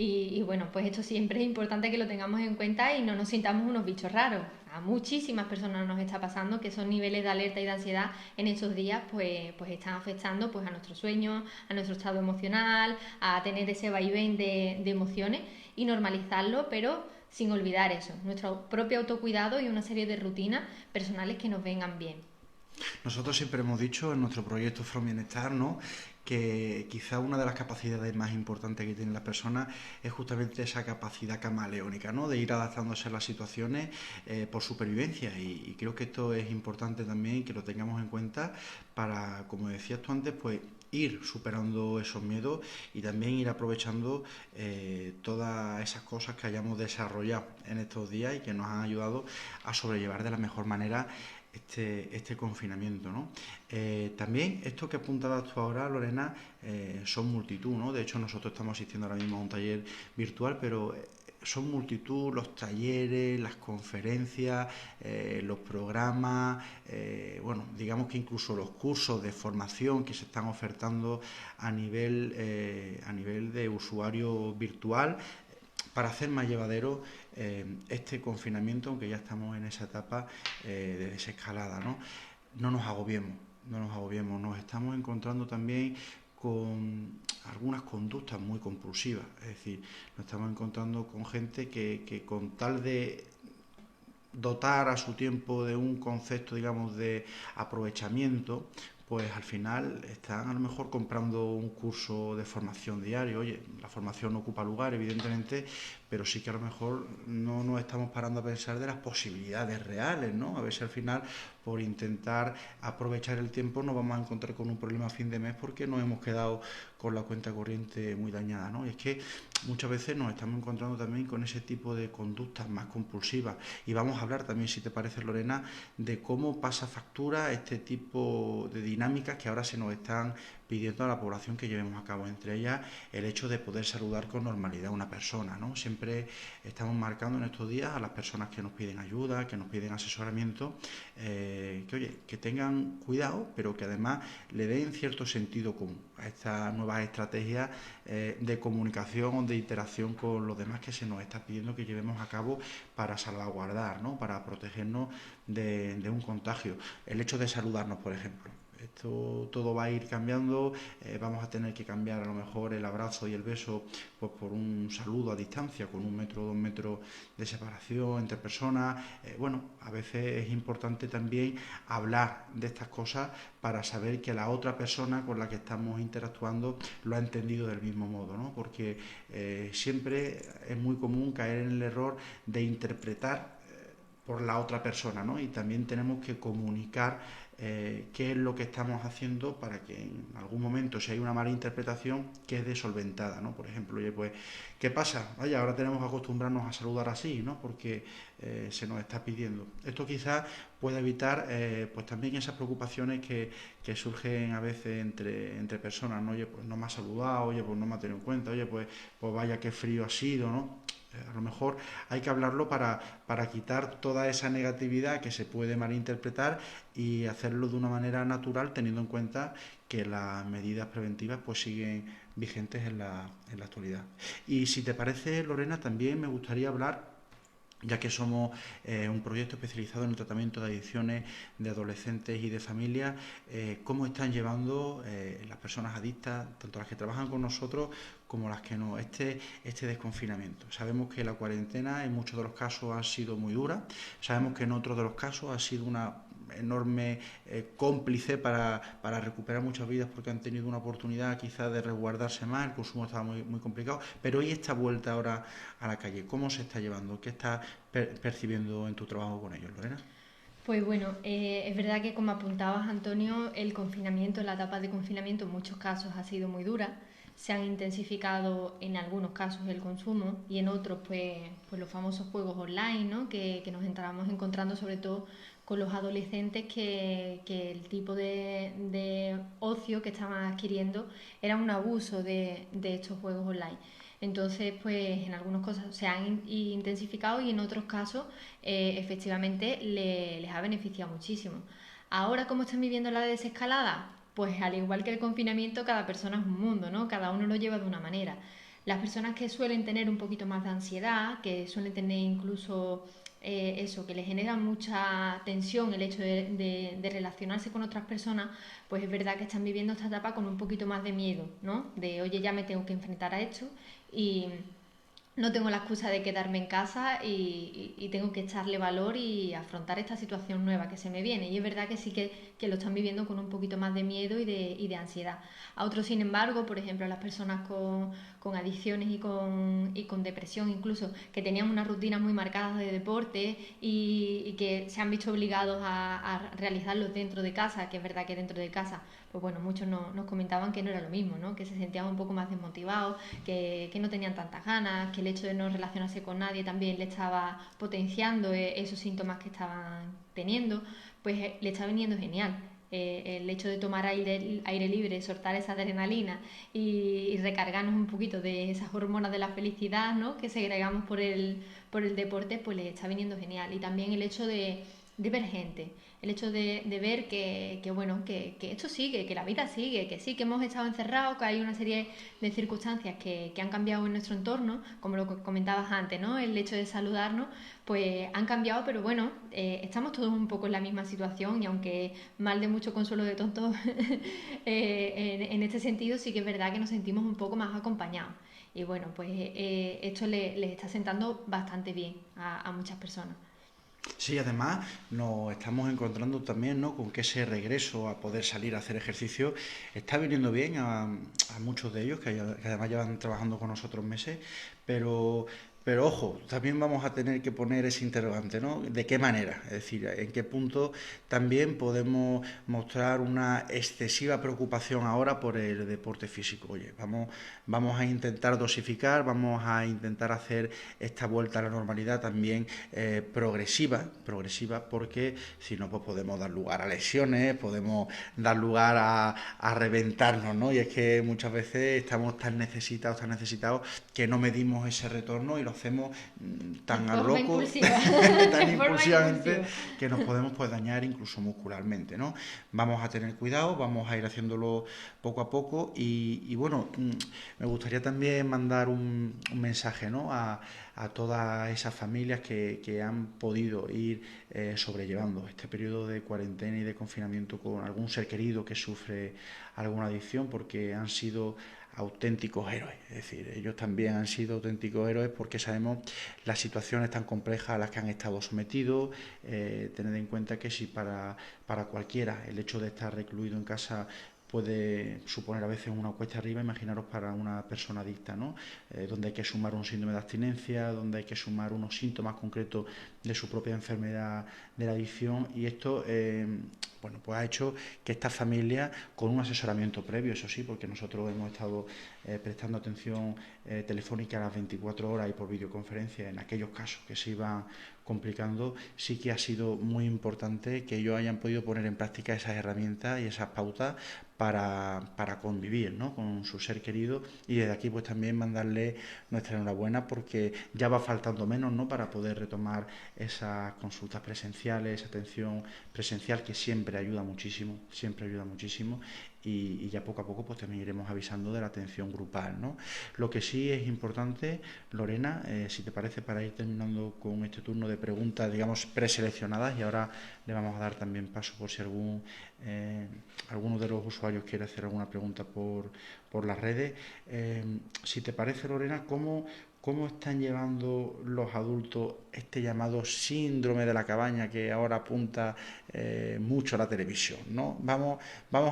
Y bueno, pues esto siempre es importante que lo tengamos en cuenta y no nos sintamos unos bichos raros. A muchísimas personas nos está pasando que esos niveles de alerta y de ansiedad en estos días pues están afectando pues a nuestro sueño, a nuestro estado emocional, a tener ese vaivén de emociones y normalizarlo, pero sin olvidar eso, nuestro propio autocuidado y una serie de rutinas personales que nos vengan bien. Nosotros siempre hemos dicho en nuestro proyecto From Bienestar, ¿no?, que quizá una de las capacidades más importantes que tiene la persona es justamente esa capacidad camaleónica, ¿no?, de ir adaptándose a las situaciones por supervivencia. Y creo que esto es importante también que lo tengamos en cuenta para, como decías tú antes, pues ir superando esos miedos y también ir aprovechando todas esas cosas que hayamos desarrollado en estos días y que nos han ayudado a sobrellevar de la mejor manera este confinamiento, ¿no? También esto que apuntabas tú ahora, Lorena, son multitud, ¿no? De hecho, nosotros estamos asistiendo ahora mismo a un taller virtual, pero son multitud los talleres, las conferencias, los programas, bueno, digamos que incluso los cursos de formación que se están ofertando a nivel de usuario virtual para hacer más llevadero este confinamiento, aunque ya estamos en esa etapa de desescalada, ¿no? No nos agobiemos, no nos agobiemos, nos estamos encontrando también con algunas conductas muy compulsivas, es decir, nos estamos encontrando con gente que con tal de dotar a su tiempo de un concepto, digamos, de aprovechamiento, pues al final están a lo mejor comprando un curso de formación diario. Oye, la formación no ocupa lugar, evidentemente, pero sí que a lo mejor no nos estamos parando a pensar de las posibilidades reales, ¿no? A ver si al final, por intentar aprovechar el tiempo, nos vamos a encontrar con un problema a fin de mes porque nos hemos quedado con la cuenta corriente muy dañada, ¿no? Y es que muchas veces nos estamos encontrando también con ese tipo de conductas más compulsivas. Y vamos a hablar también, si te parece, Lorena, de cómo pasa factura este tipo de dinámicas que ahora se nos están pidiendo a la población que llevemos a cabo. Entre ellas, el hecho de poder saludar con normalidad a una persona, ¿no? Siempre estamos marcando en estos días a las personas que nos piden ayuda, que nos piden asesoramiento, que, oye, que tengan cuidado, pero que además le den cierto sentido común a estas nuevas estrategias de comunicación o de interacción con los demás que se nos está pidiendo que llevemos a cabo para salvaguardar, ¿no?, para protegernos de un contagio. El hecho de saludarnos, por ejemplo. Esto todo va a ir cambiando, vamos a tener que cambiar a lo mejor el abrazo y el beso pues por un saludo a distancia, con 1 metro o 2 metros de separación entre personas. Bueno, a veces es importante también hablar de estas cosas para saber que la otra persona con la que estamos interactuando lo ha entendido del mismo modo, ¿no? Porque siempre es muy común caer en el error de interpretar por la otra persona, ¿no? Y también tenemos que comunicar qué es lo que estamos haciendo para que en algún momento, si hay una mala interpretación, quede solventada, ¿no? Por ejemplo, oye, pues, ¿qué pasa? Vaya, ahora tenemos que acostumbrarnos a saludar así, ¿no? Porque se nos está pidiendo. Esto quizás puede evitar pues también esas preocupaciones que surgen a veces entre personas, ¿no? Oye, pues no me ha saludado, oye, pues no me ha tenido en cuenta, oye, pues vaya qué frío ha sido, ¿no? A lo mejor hay que hablarlo para quitar toda esa negatividad que se puede malinterpretar y hacerlo de una manera natural, teniendo en cuenta que las medidas preventivas pues siguen vigentes en la actualidad. Y si te parece, Lorena, también me gustaría hablar, ya que somos un proyecto especializado en el tratamiento de adicciones de adolescentes y de familias, cómo están llevando las personas adictas, tanto las que trabajan con nosotros como las que no, este desconfinamiento. Sabemos que la cuarentena en muchos de los casos ha sido muy dura, sabemos que en otros de los casos ha sido una enorme cómplice para recuperar muchas vidas porque han tenido una oportunidad quizás de resguardarse más, el consumo estaba muy complicado, pero hoy esta vuelta ahora a la calle, ¿cómo se está llevando? ¿Qué estás percibiendo en tu trabajo con ellos, Lorena? Pues bueno, es verdad que como apuntabas, Antonio, el confinamiento, la etapa de confinamiento en muchos casos ha sido muy dura. Se han intensificado en algunos casos el consumo y en otros pues los famosos juegos online, ¿no? Que nos estábamos encontrando sobre todo con los adolescentes que el tipo de ocio que estaban adquiriendo era un abuso de estos juegos online. Entonces, pues en algunas cosas se han intensificado y en otros casos efectivamente les ha beneficiado muchísimo. Ahora, ¿cómo están viviendo la desescalada? Pues al igual que el confinamiento, cada persona es un mundo, ¿no? Cada uno lo lleva de una manera. Las personas que suelen tener un poquito más de ansiedad, que suelen tener incluso eso, que les genera mucha tensión el hecho de relacionarse con otras personas, pues es verdad que están viviendo esta etapa con un poquito más de miedo, ¿no? De, oye, ya me tengo que enfrentar a esto y no tengo la excusa de quedarme en casa y tengo que echarle valor y afrontar esta situación nueva que se me viene. Y es verdad que sí que lo están viviendo con un poquito más de miedo y de ansiedad. A otros, sin embargo, por ejemplo, las personas con adicciones y con depresión incluso, que tenían unas rutinas muy marcadas de deporte y que se han visto obligados a realizarlos dentro de casa, que es verdad que dentro de casa, pues bueno, muchos nos comentaban que no era lo mismo, ¿no? Que se sentían un poco más desmotivados, que no tenían tantas ganas, que el hecho de no relacionarse con nadie también le estaba potenciando esos síntomas que estaban teniendo, pues le está viniendo genial. El hecho de tomar aire libre, soltar esa adrenalina y recargarnos un poquito de esas hormonas de la felicidad, ¿no? Que segregamos por el deporte, pues le está viniendo genial. Y también el hecho de ver gente, el hecho de ver bueno, que esto sigue, que la vida sigue, que sí, que hemos estado encerrados, que hay una serie de circunstancias que han cambiado en nuestro entorno, como lo comentabas antes, ¿no? El hecho de saludarnos, pues han cambiado, pero bueno, estamos todos un poco en la misma situación y aunque mal de mucho consuelo de tontos, en este sentido sí que es verdad que nos sentimos un poco más acompañados. Y bueno, pues esto les está sentando bastante bien a muchas personas. Sí, además nos estamos encontrando también, ¿no?, con que ese regreso a poder salir a hacer ejercicio está viniendo bien a muchos de ellos que además llevan trabajando con nosotros meses, pero, pero ojo, también vamos a tener que poner ese interrogante, ¿no? ¿De qué manera? Es decir, ¿en qué punto también podemos mostrar una excesiva preocupación ahora por el deporte físico? Oye, vamos a intentar dosificar, vamos a intentar hacer esta vuelta a la normalidad también progresiva, porque si no, pues podemos dar lugar a lesiones, podemos dar lugar a reventarnos, ¿no? Y es que muchas veces estamos tan necesitados que no medimos ese retorno y lo hacemos De tan a forma loco, impulsiva. tan De forma impulsivamente, impulsiva. que nos podemos pues dañar incluso muscularmente, ¿no? Vamos a tener cuidado, vamos a ir haciéndolo poco a poco y bueno, me gustaría también mandar un mensaje, ¿no?, a todas esas familias que han podido ir sobrellevando este periodo de cuarentena y de confinamiento con algún ser querido que sufre alguna adicción, porque han sido auténticos héroes. Es decir, ellos también han sido auténticos héroes porque sabemos las situaciones tan complejas a las que han estado sometidos. Tened en cuenta que si para cualquiera el hecho de estar recluido en casa puede suponer a veces una cuesta arriba, imaginaros para una persona adicta, ¿no? Donde hay que sumar un síndrome de abstinencia, donde hay que sumar unos síntomas concretos de su propia enfermedad de la adicción, y esto bueno, pues ha hecho que esta familia, con un asesoramiento previo, eso sí, porque nosotros hemos estado prestando atención telefónica a las 24 horas y por videoconferencia en aquellos casos que se iban complicando, sí que ha sido muy importante que ellos hayan podido poner en práctica esas herramientas y esas pautas para convivir, ¿no?, con su ser querido, y desde aquí pues también mandarle nuestra enhorabuena porque ya va faltando menos, ¿no?, para poder retomar esas consultas presenciales, esa atención presencial que siempre ayuda muchísimo, y ya poco a poco pues también iremos avisando de la atención grupal, ¿no? Lo que sí es importante, Lorena, si te parece, para ir terminando con este turno de preguntas, digamos, preseleccionadas, y ahora le vamos a dar también paso por si alguno de los usuarios quiere hacer alguna pregunta por las redes. Si te parece, Lorena, ¿cómo están llevando los adultos este llamado síndrome de la cabaña que ahora apunta mucho a la televisión, ¿no? Vamos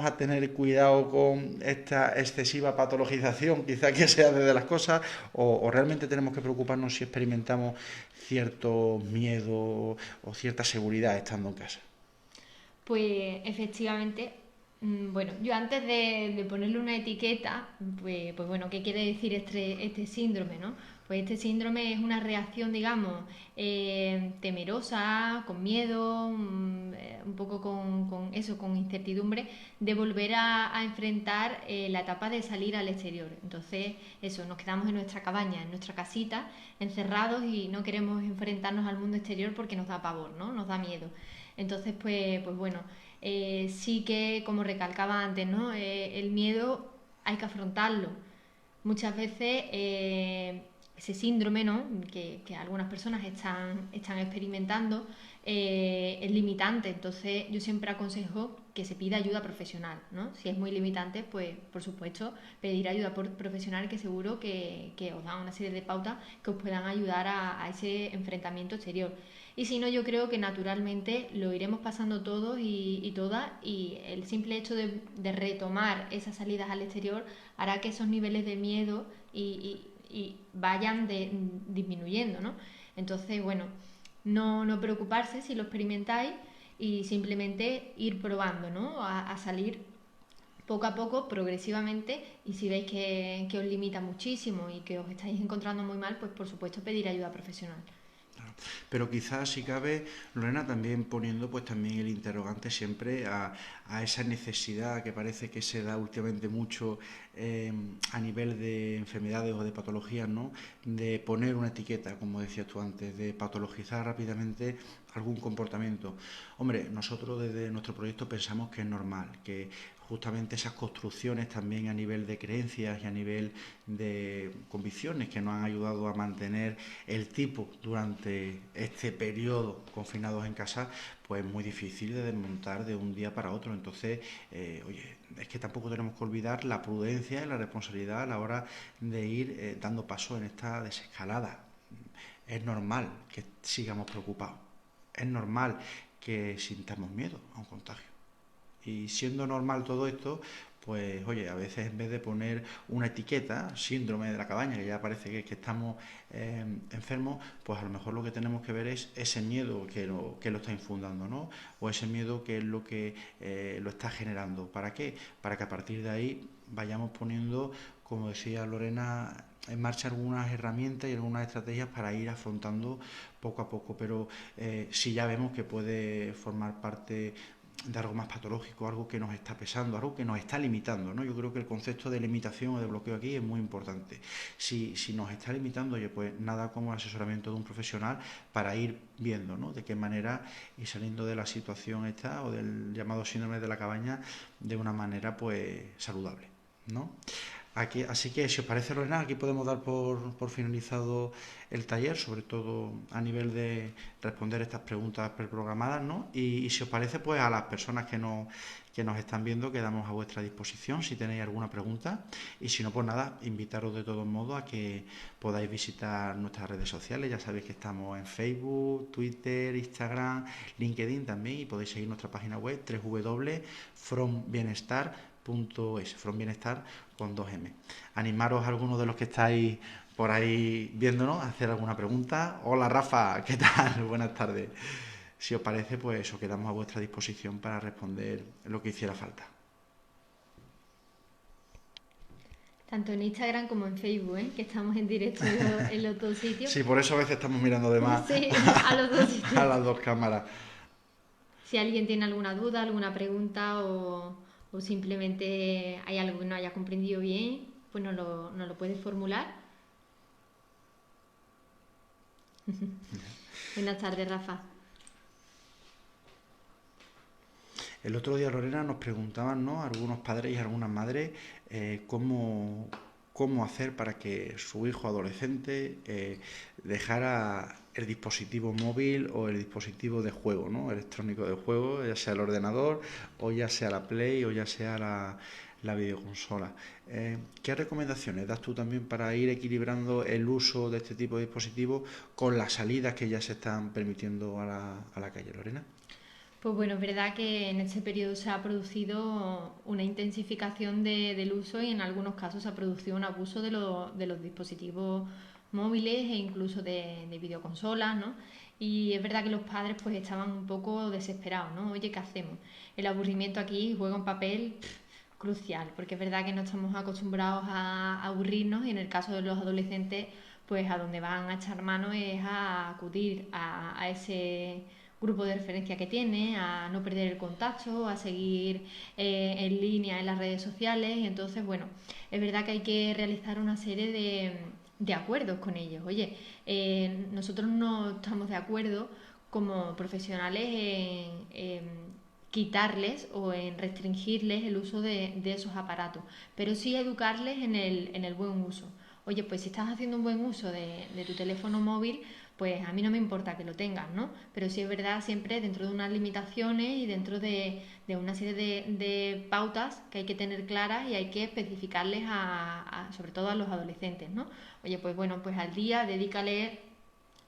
a tener cuidado con esta excesiva patologización, quizá que sea desde las cosas, o realmente tenemos que preocuparnos si experimentamos cierto miedo o cierta seguridad estando en casa. Pues efectivamente, bueno, yo antes de ponerle una etiqueta, pues bueno, ¿qué quiere decir este síndrome, no? Pues este síndrome es una reacción, digamos, temerosa, con miedo, un poco con eso, con incertidumbre, de volver a enfrentar la etapa de salir al exterior. Entonces, eso, nos quedamos en nuestra cabaña, en nuestra casita, encerrados y no queremos enfrentarnos al mundo exterior porque nos da pavor, ¿no? Nos da miedo. Entonces, pues bueno, sí que, como recalcaba antes, ¿no? El miedo hay que afrontarlo. muchas veces ese síndrome, ¿no? que algunas personas están experimentando es limitante. Entonces yo siempre aconsejo que se pida ayuda profesional, ¿no? Si es muy limitante, pues por supuesto pedir ayuda profesional, que seguro que os dan una serie de pautas que os puedan ayudar a ese enfrentamiento exterior. Y si no, yo creo que naturalmente lo iremos pasando todos y todas, y el simple hecho de retomar esas salidas al exterior hará que esos niveles de miedo y vayan disminuyendo, ¿no? Entonces, bueno, no preocuparse si lo experimentáis y simplemente ir probando, ¿no? A salir poco a poco, progresivamente, y si veis que os limita muchísimo y que os estáis encontrando muy mal, pues por supuesto pedir ayuda profesional. Pero quizás, si cabe, Lorena, también poniendo pues también el interrogante siempre a esa necesidad que parece que se da últimamente mucho a nivel de enfermedades o de patologías, ¿no? De poner una etiqueta, como decías tú antes, de patologizar rápidamente algún comportamiento. Hombre, nosotros desde nuestro proyecto pensamos que es normal, que justamente esas construcciones también a nivel de creencias y a nivel de convicciones que nos han ayudado a mantener el tipo durante este periodo confinados en casa, pues muy difícil de desmontar de un día para otro. Entonces, oye, es que tampoco tenemos que olvidar la prudencia y la responsabilidad a la hora de ir dando paso en esta desescalada. Es normal que sigamos preocupados, es normal que sintamos miedo a un contagio. Y siendo normal todo esto, pues oye, a veces en vez de poner una etiqueta, síndrome de la cabaña, que ya parece que estamos enfermos, pues a lo mejor lo que tenemos que ver es ese miedo que lo está infundando, ¿no? O ese miedo que es lo que lo está generando. ¿Para qué? Para que a partir de ahí vayamos poniendo, como decía Lorena, en marcha algunas herramientas y algunas estrategias para ir afrontando poco a poco. Pero si ya vemos que puede formar parte de algo más patológico, algo que nos está pesando, algo que nos está limitando, ¿no? Yo creo que el concepto de limitación o de bloqueo aquí es muy importante. Si nos está limitando, oye, pues nada como el asesoramiento de un profesional para ir viendo, ¿no? De qué manera ir saliendo de la situación esta o del llamado síndrome de la cabaña de una manera pues saludable, ¿no? Aquí, así que, si os parece, Lorena, aquí podemos dar por finalizado el taller, sobre todo a nivel de responder estas preguntas preprogramadas, ¿no? Y si os parece, pues a las personas que nos están viendo, quedamos a vuestra disposición si tenéis alguna pregunta. Y si no, pues nada, invitaros de todos modos a que podáis visitar nuestras redes sociales. Ya sabéis que estamos en Facebook, Twitter, Instagram, LinkedIn también, y podéis seguir nuestra página web www.frombienestar.es, From Bienestar con 2M. Animaros a algunos de los que estáis por ahí viéndonos a hacer alguna pregunta. Hola Rafa, ¿qué tal? Buenas tardes. Si os parece, pues eso, quedamos a vuestra disposición para responder lo que hiciera falta. Tanto en Instagram como en Facebook, ¿eh? Que estamos en directo en los dos sitios. Sí, por eso a veces estamos mirando de más Sí, a los dos sitios. a las dos cámaras. Si alguien tiene alguna duda, alguna pregunta o simplemente hay algo que no haya comprendido bien, pues nos lo puede formular. Buenas tardes, Rafa. El otro día, Lorena, nos preguntaban, ¿no?, algunos padres y algunas madres cómo hacer para que su hijo adolescente dejara el dispositivo móvil o el dispositivo de juego, ¿no?, electrónico de juego, ya sea el ordenador o ya sea la Play o ya sea la videoconsola. ¿Qué recomendaciones das tú también para ir equilibrando el uso de este tipo de dispositivos con las salidas que ya se están permitiendo a la calle, Lorena? Pues bueno, es verdad que en este periodo se ha producido una intensificación del uso y en algunos casos se ha producido un abuso de los dispositivos móviles e incluso de videoconsolas, ¿no? Y es verdad que los padres pues estaban un poco desesperados, ¿no? Oye, ¿qué hacemos? El aburrimiento aquí juega un papel crucial, porque es verdad que no estamos acostumbrados a aburrirnos y en el caso de los adolescentes pues a donde van a echar mano es a acudir a ese grupo de referencia que tiene, a no perder el contacto, a seguir en línea en las redes sociales. Y entonces, bueno, es verdad que hay que realizar una serie de acuerdos con ellos. Oye, nosotros no estamos de acuerdo como profesionales en quitarles o en restringirles el uso de esos aparatos, pero sí educarles en el buen uso. Oye, pues si estás haciendo un buen uso de tu teléfono móvil, pues a mí no me importa que lo tengas, ¿no? Pero sí es verdad siempre dentro de unas limitaciones y dentro de una serie de pautas que hay que tener claras y hay que especificarles sobre todo a los adolescentes, ¿no? Oye, pues bueno, pues al día dedícale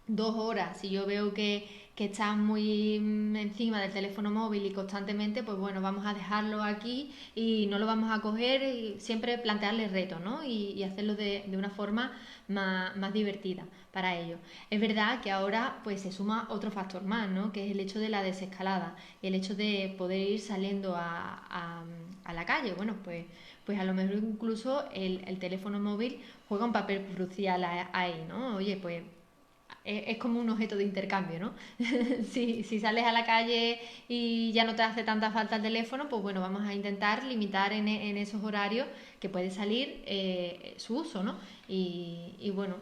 2 horas. Si yo veo que estás muy encima del teléfono móvil y constantemente, pues bueno, vamos a dejarlo aquí y no lo vamos a coger y siempre plantearle retos, ¿no? Y hacerlo de una forma más divertida para ellos. Es verdad que ahora pues se suma otro factor más, ¿no? Que es el hecho de la desescalada, el hecho de poder ir saliendo a la calle. Bueno, pues a lo mejor incluso el teléfono móvil juega un papel crucial ahí, ¿no? Oye, pues es como un objeto de intercambio, ¿no? Si sales a la calle y ya no te hace tanta falta el teléfono, pues bueno, vamos a intentar limitar en esos horarios que puede salir su uso, ¿no? Y bueno,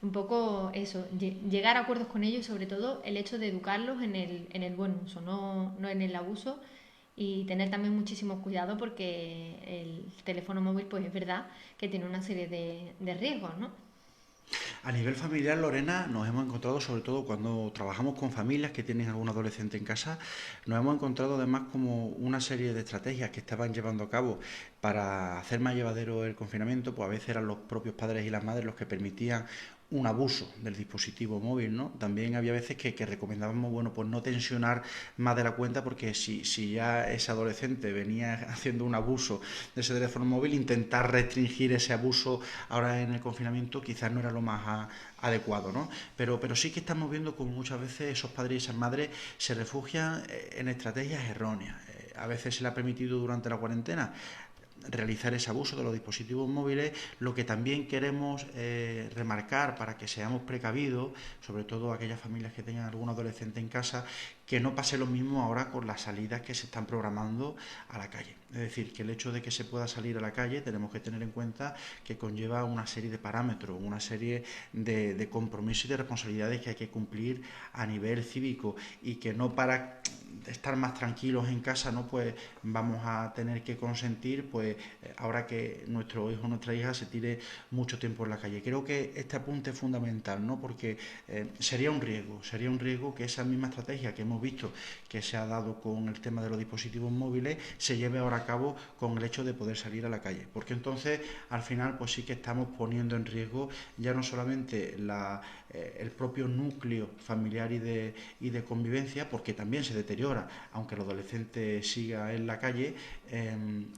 un poco eso, llegar a acuerdos con ellos y sobre todo el hecho de educarlos en el buen uso, no en el abuso y tener también muchísimo cuidado porque el teléfono móvil pues es verdad que tiene una serie de riesgos, ¿no? A nivel familiar, Lorena, nos hemos encontrado, sobre todo cuando trabajamos con familias que tienen algún adolescente en casa, nos hemos encontrado además como una serie de estrategias que estaban llevando a cabo para hacer más llevadero el confinamiento, pues a veces eran los propios padres y las madres los que permitían un abuso del dispositivo móvil, ¿no? También había veces que recomendábamos, bueno, pues no tensionar más de la cuenta porque si ya ese adolescente venía haciendo un abuso de ese teléfono móvil, intentar restringir ese abuso ahora en el confinamiento quizás no era lo más adecuado, ¿no? Pero sí que estamos viendo como muchas veces esos padres y esas madres se refugian en estrategias erróneas. A veces se le ha permitido durante la cuarentena realizar ese abuso de los dispositivos móviles. Lo que también queremos remarcar para que seamos precavidos, sobre todo aquellas familias que tengan algún adolescente en casa, que no pase lo mismo ahora con las salidas que se están programando a la calle. Es decir, que el hecho de que se pueda salir a la calle tenemos que tener en cuenta que conlleva una serie de parámetros, una serie de compromisos y de responsabilidades que hay que cumplir a nivel cívico y que no para estar más tranquilos en casa, ¿no? Pues vamos a tener que consentir, pues ahora que nuestro hijo o nuestra hija se tire mucho tiempo en la calle. Creo que este apunte es fundamental, ¿no? Porque sería un riesgo que esa misma estrategia que hemos visto que se ha dado con el tema de los dispositivos móviles se lleve ahora a cabo con el hecho de poder salir a la calle. Porque entonces, al final, pues sí que estamos poniendo en riesgo ya no solamente el propio núcleo familiar y de convivencia, porque también se deteriora, aunque el adolescente siga en la calle,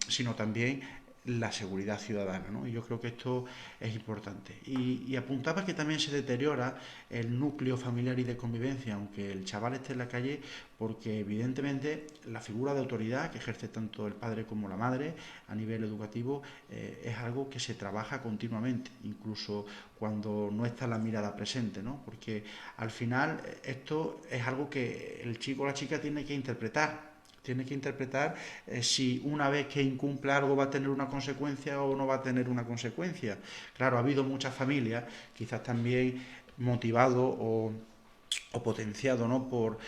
sino también la seguridad ciudadana, ¿no? Y yo creo que esto es importante. Y apuntaba que también se deteriora el núcleo familiar y de convivencia, aunque el chaval esté en la calle, porque evidentemente la figura de autoridad que ejerce tanto el padre como la madre a nivel educativo es algo que se trabaja continuamente, incluso cuando no está la mirada presente, ¿no? Porque al final esto es algo que el chico o la chica tiene que interpretar si una vez que incumpla algo va a tener una consecuencia o no va a tener una consecuencia. Claro, ha habido muchas familias, quizás también motivado o potenciado, ¿no? Por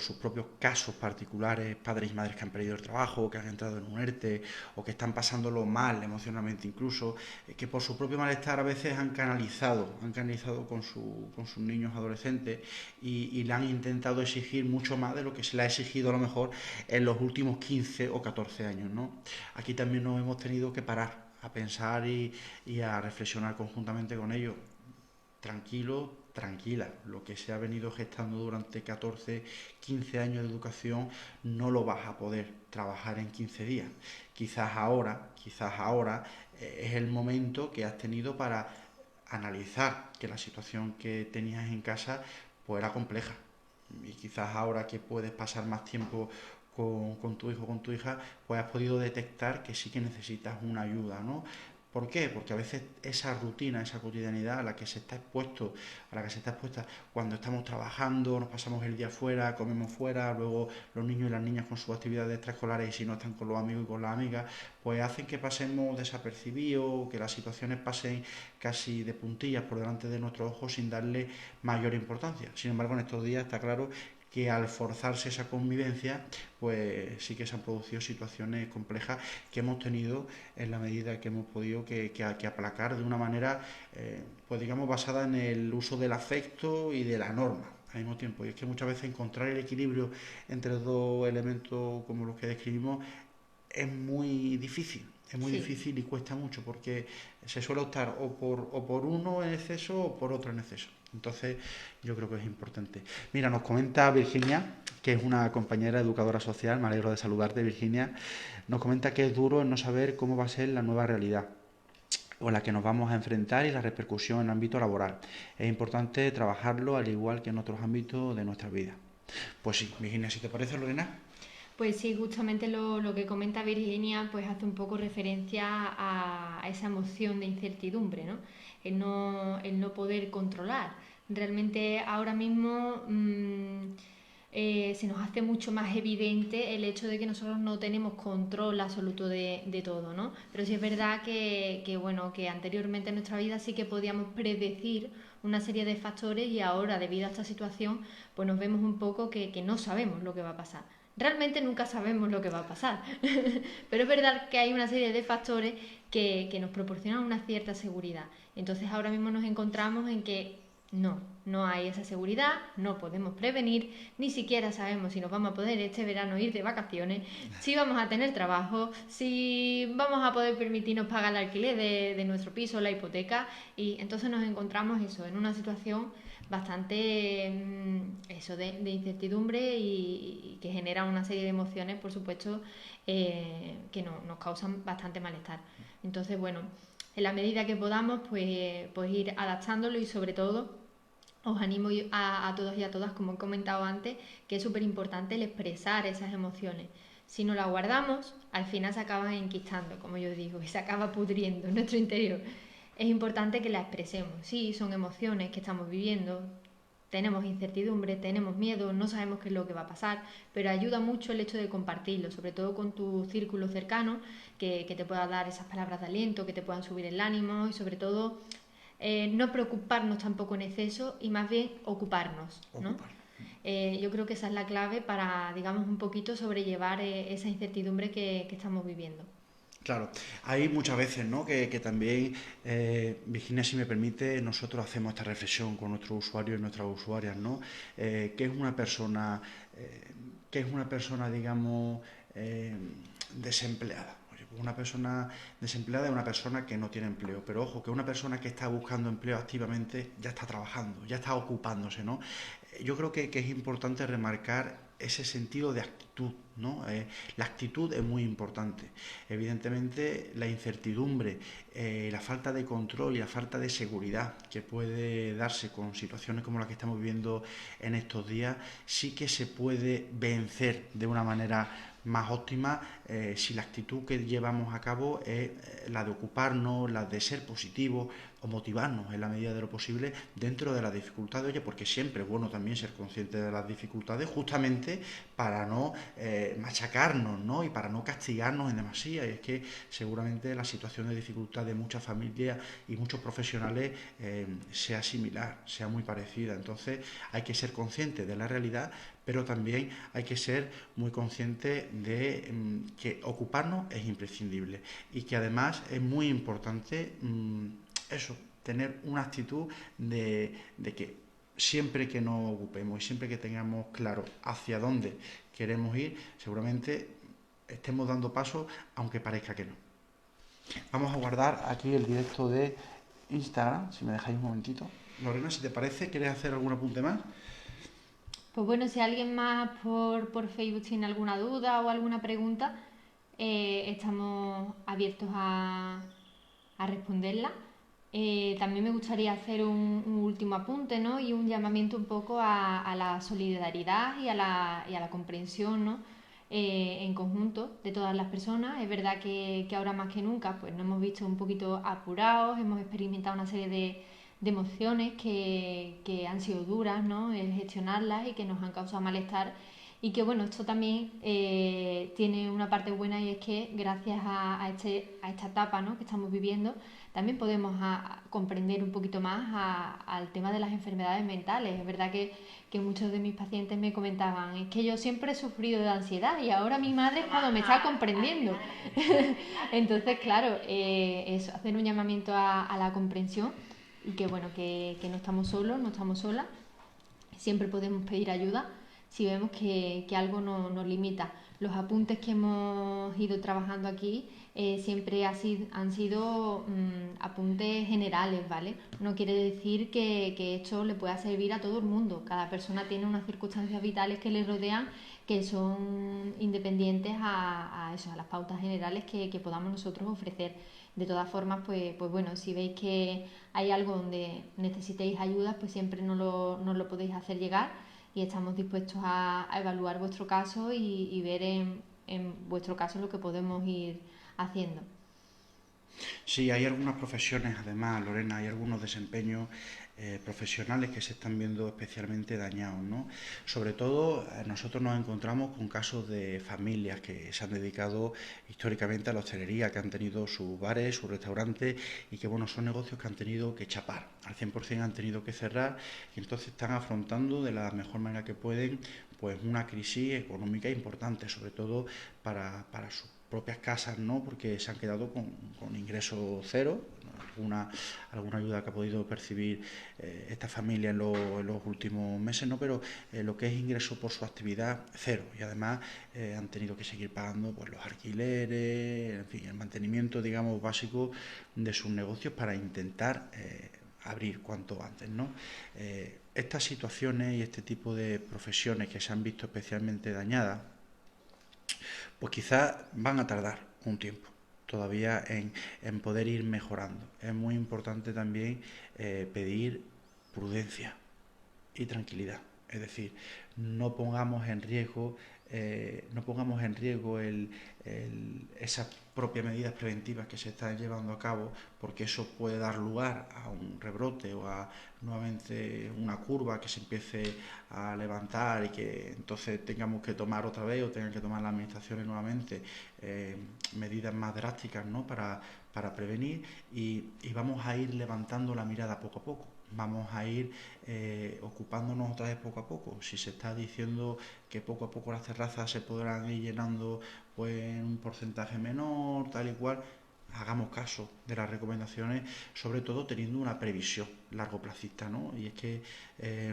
sus propios casos particulares, padres y madres que han perdido el trabajo, que han entrado en un ERTE o que están pasándolo mal emocionalmente incluso, que por su propio malestar a veces han canalizado con sus niños adolescentes y le han intentado exigir mucho más de lo que se le ha exigido a lo mejor en los últimos 15 o 14 años, ¿no? Aquí también nos hemos tenido que parar a pensar y a reflexionar conjuntamente con ellos. Tranquilo, tranquila, lo que se ha venido gestando durante 14, 15 años de educación no lo vas a poder trabajar en 15 días. Quizás ahora es el momento que has tenido para analizar que la situación que tenías en casa pues era compleja. Y quizás ahora que puedes pasar más tiempo con tu hijo o con tu hija, pues has podido detectar que sí que necesitas una ayuda, ¿no? ¿Por qué? Porque a veces esa rutina, esa cotidianidad a la que se está expuesto, a la que se está expuesta cuando estamos trabajando, nos pasamos el día fuera, comemos fuera, luego los niños y las niñas con sus actividades extraescolares y si no están con los amigos y con las amigas, pues hacen que pasemos desapercibidos, que las situaciones pasen casi de puntillas por delante de nuestros ojos sin darle mayor importancia. Sin embargo, en estos días está claro que al forzarse esa convivencia, pues sí que se han producido situaciones complejas que hemos tenido en la medida que hemos podido que aplacar de una manera, pues digamos, basada en el uso del afecto y de la norma al mismo tiempo. Y es que muchas veces encontrar el equilibrio entre dos elementos como los que describimos es muy difícil. Es muy Sí. difícil y cuesta mucho porque se suele optar o por uno en exceso o por otro en exceso. Entonces yo creo que es importante. Mira, nos comenta Virginia, que es una compañera educadora social, me alegro de saludarte Virginia, nos comenta que es duro el no saber cómo va a ser la nueva realidad o la que nos vamos a enfrentar y la repercusión en el ámbito laboral. Es importante trabajarlo al igual que en otros ámbitos de nuestra vida. Pues sí, Virginia, si te parece, Lorena. Pues sí, justamente lo que comenta Virginia pues hace un poco referencia a esa emoción de incertidumbre, ¿no? El no poder controlar. Realmente ahora mismo se nos hace mucho más evidente el hecho de que nosotros no tenemos control absoluto de todo, ¿no? Pero sí es verdad bueno, que anteriormente en nuestra vida sí que podíamos predecir una serie de factores y ahora, debido a esta situación, pues nos vemos un poco que no sabemos lo que va a pasar. Realmente nunca sabemos lo que va a pasar, pero es verdad que hay una serie de factores que nos proporcionan una cierta seguridad. Entonces ahora mismo nos encontramos en que no hay esa seguridad, no podemos prevenir, ni siquiera sabemos si nos vamos a poder este verano ir de vacaciones, si vamos a tener trabajo, si vamos a poder permitirnos pagar el alquiler de nuestro piso, la hipoteca, y entonces nos encontramos eso, en una situación bastante eso de incertidumbre y que genera una serie de emociones, por supuesto, que nos causan bastante malestar. Entonces, bueno, en la medida que podamos, pues ir adaptándolo y sobre todo os animo a todos y a todas, como he comentado antes, que es súper importante el expresar esas emociones. Si no las guardamos, al final se acaban enquistando, como yo digo, y se acaba pudriendo en nuestro interior. Es importante que las expresemos. Sí, son emociones que estamos viviendo, tenemos incertidumbre, tenemos miedo, no sabemos qué es lo que va a pasar, pero ayuda mucho el hecho de compartirlo, sobre todo con tu círculo cercano, que te pueda dar esas palabras de aliento, que te puedan subir el ánimo y sobre todo no preocuparnos tampoco en exceso y más bien ocuparnos, ¿no? Ocupar. Yo creo que esa es la clave para, digamos, un poquito sobrellevar esa incertidumbre que estamos viviendo. Claro, hay muchas veces, ¿no? Que también, Virginia, si me permite, nosotros hacemos esta reflexión con nuestros usuarios y nuestras usuarias, ¿no? ¿Qué es una persona, qué es una persona, digamos, desempleada? Oye, pues una persona desempleada es una persona que no tiene empleo, pero ojo, que una persona que está buscando empleo activamente ya está trabajando, ya está ocupándose, ¿no? Yo creo que es importante remarcar ese sentido de actitud, ¿no? La actitud es muy importante. Evidentemente, la incertidumbre, la falta de control y la falta de seguridad que puede darse con situaciones como la que estamos viviendo en estos días, sí que se puede vencer de una manera más óptima si la actitud que llevamos a cabo es la de ocuparnos, la de ser positivos o motivarnos en la medida de lo posible dentro de las dificultades, oye, porque siempre es bueno también ser consciente de las dificultades justamente para no machacarnos, ¿no? Y para no castigarnos en demasía. Y es que seguramente la situación de dificultad de muchas familias y muchos profesionales sea similar, sea muy parecida. Entonces hay que ser consciente de la realidad, pero también hay que ser muy consciente de que ocuparnos es imprescindible y que además es muy importante eso, tener una actitud de que siempre que nos ocupemos y siempre que tengamos claro hacia dónde queremos ir, seguramente estemos dando pasos aunque parezca que no. Vamos a guardar aquí el directo de Instagram, si me dejáis un momentito. Lorena, si te parece, ¿quieres hacer algún apunte más? Pues bueno, si alguien más por Facebook tiene alguna duda o alguna pregunta, estamos abiertos a responderla. También me gustaría hacer un último apunte, ¿no? Y un llamamiento un poco a la solidaridad y a la comprensión, ¿no? En conjunto de todas las personas. Es verdad que ahora más que nunca pues nos hemos visto un poquito apurados, hemos experimentado una serie de emociones que han sido duras, ¿no? El gestionarlas y que nos han causado malestar y que bueno, esto también tiene una parte buena, y es que gracias a esta etapa, ¿no?, que estamos viviendo, también podemos comprender un poquito más al tema de las enfermedades mentales. Es verdad que muchos de mis pacientes me comentaban, es que yo siempre he sufrido de ansiedad y ahora mi madre es cuando me está comprendiendo. Entonces, claro, eso, hacer un llamamiento a la comprensión, y que bueno, que no estamos solos, no estamos solas, siempre podemos pedir ayuda si vemos que algo nos limita. Los apuntes que hemos ido trabajando aquí siempre han sido apuntes generales, ¿vale? No quiere decir que esto le pueda servir a todo el mundo. Cada persona tiene unas circunstancias vitales que le rodean, que son independientes a las pautas generales que podamos nosotros ofrecer. De todas formas, pues bueno, si veis que hay algo donde necesitéis ayuda, pues siempre nos lo podéis hacer llegar, y estamos dispuestos a evaluar vuestro caso y ver en vuestro caso lo que podemos ir haciendo. Sí, hay algunas profesiones, además, Lorena, hay algunos desempeños profesionales que se están viendo especialmente dañados, ¿no? Sobre todo, nosotros nos encontramos con casos de familias que se han dedicado históricamente a la hostelería, que han tenido sus bares, sus restaurantes, y que, bueno, son negocios que han tenido que chapar, al 100% han tenido que cerrar, y entonces están afrontando de la mejor manera que pueden, pues, una crisis económica importante, sobre todo para sus propias casas, ¿no?, porque se han quedado con ingreso cero. Alguna ayuda que ha podido percibir esta familia en los últimos meses, ¿no?, pero lo que es ingreso por su actividad, cero, y además han tenido que seguir pagando, pues, los alquileres, en fin, el mantenimiento, digamos, básico de sus negocios para intentar abrir cuanto antes, ¿no? Estas situaciones y este tipo de profesiones que se han visto especialmente dañadas, pues quizás van a tardar un tiempo todavía en poder ir mejorando. Es muy importante también pedir prudencia y tranquilidad. Es decir, no pongamos en riesgo, esas propias medidas preventivas que se están llevando a cabo, porque eso puede dar lugar a un rebrote o a nuevamente una curva que se empiece a levantar, y que entonces tengamos que tomar otra vez, o tengan que tomar las administraciones nuevamente medidas más drásticas, ¿no?, para prevenir, y vamos a ir levantando la mirada poco a poco. Vamos a ir ocupándonos otra vez poco a poco. Si se está diciendo que poco a poco las terrazas se podrán ir llenando, pues, en un porcentaje menor, tal y cual, hagamos caso de las recomendaciones, sobre todo teniendo una previsión largoplacista, ¿no? Y es que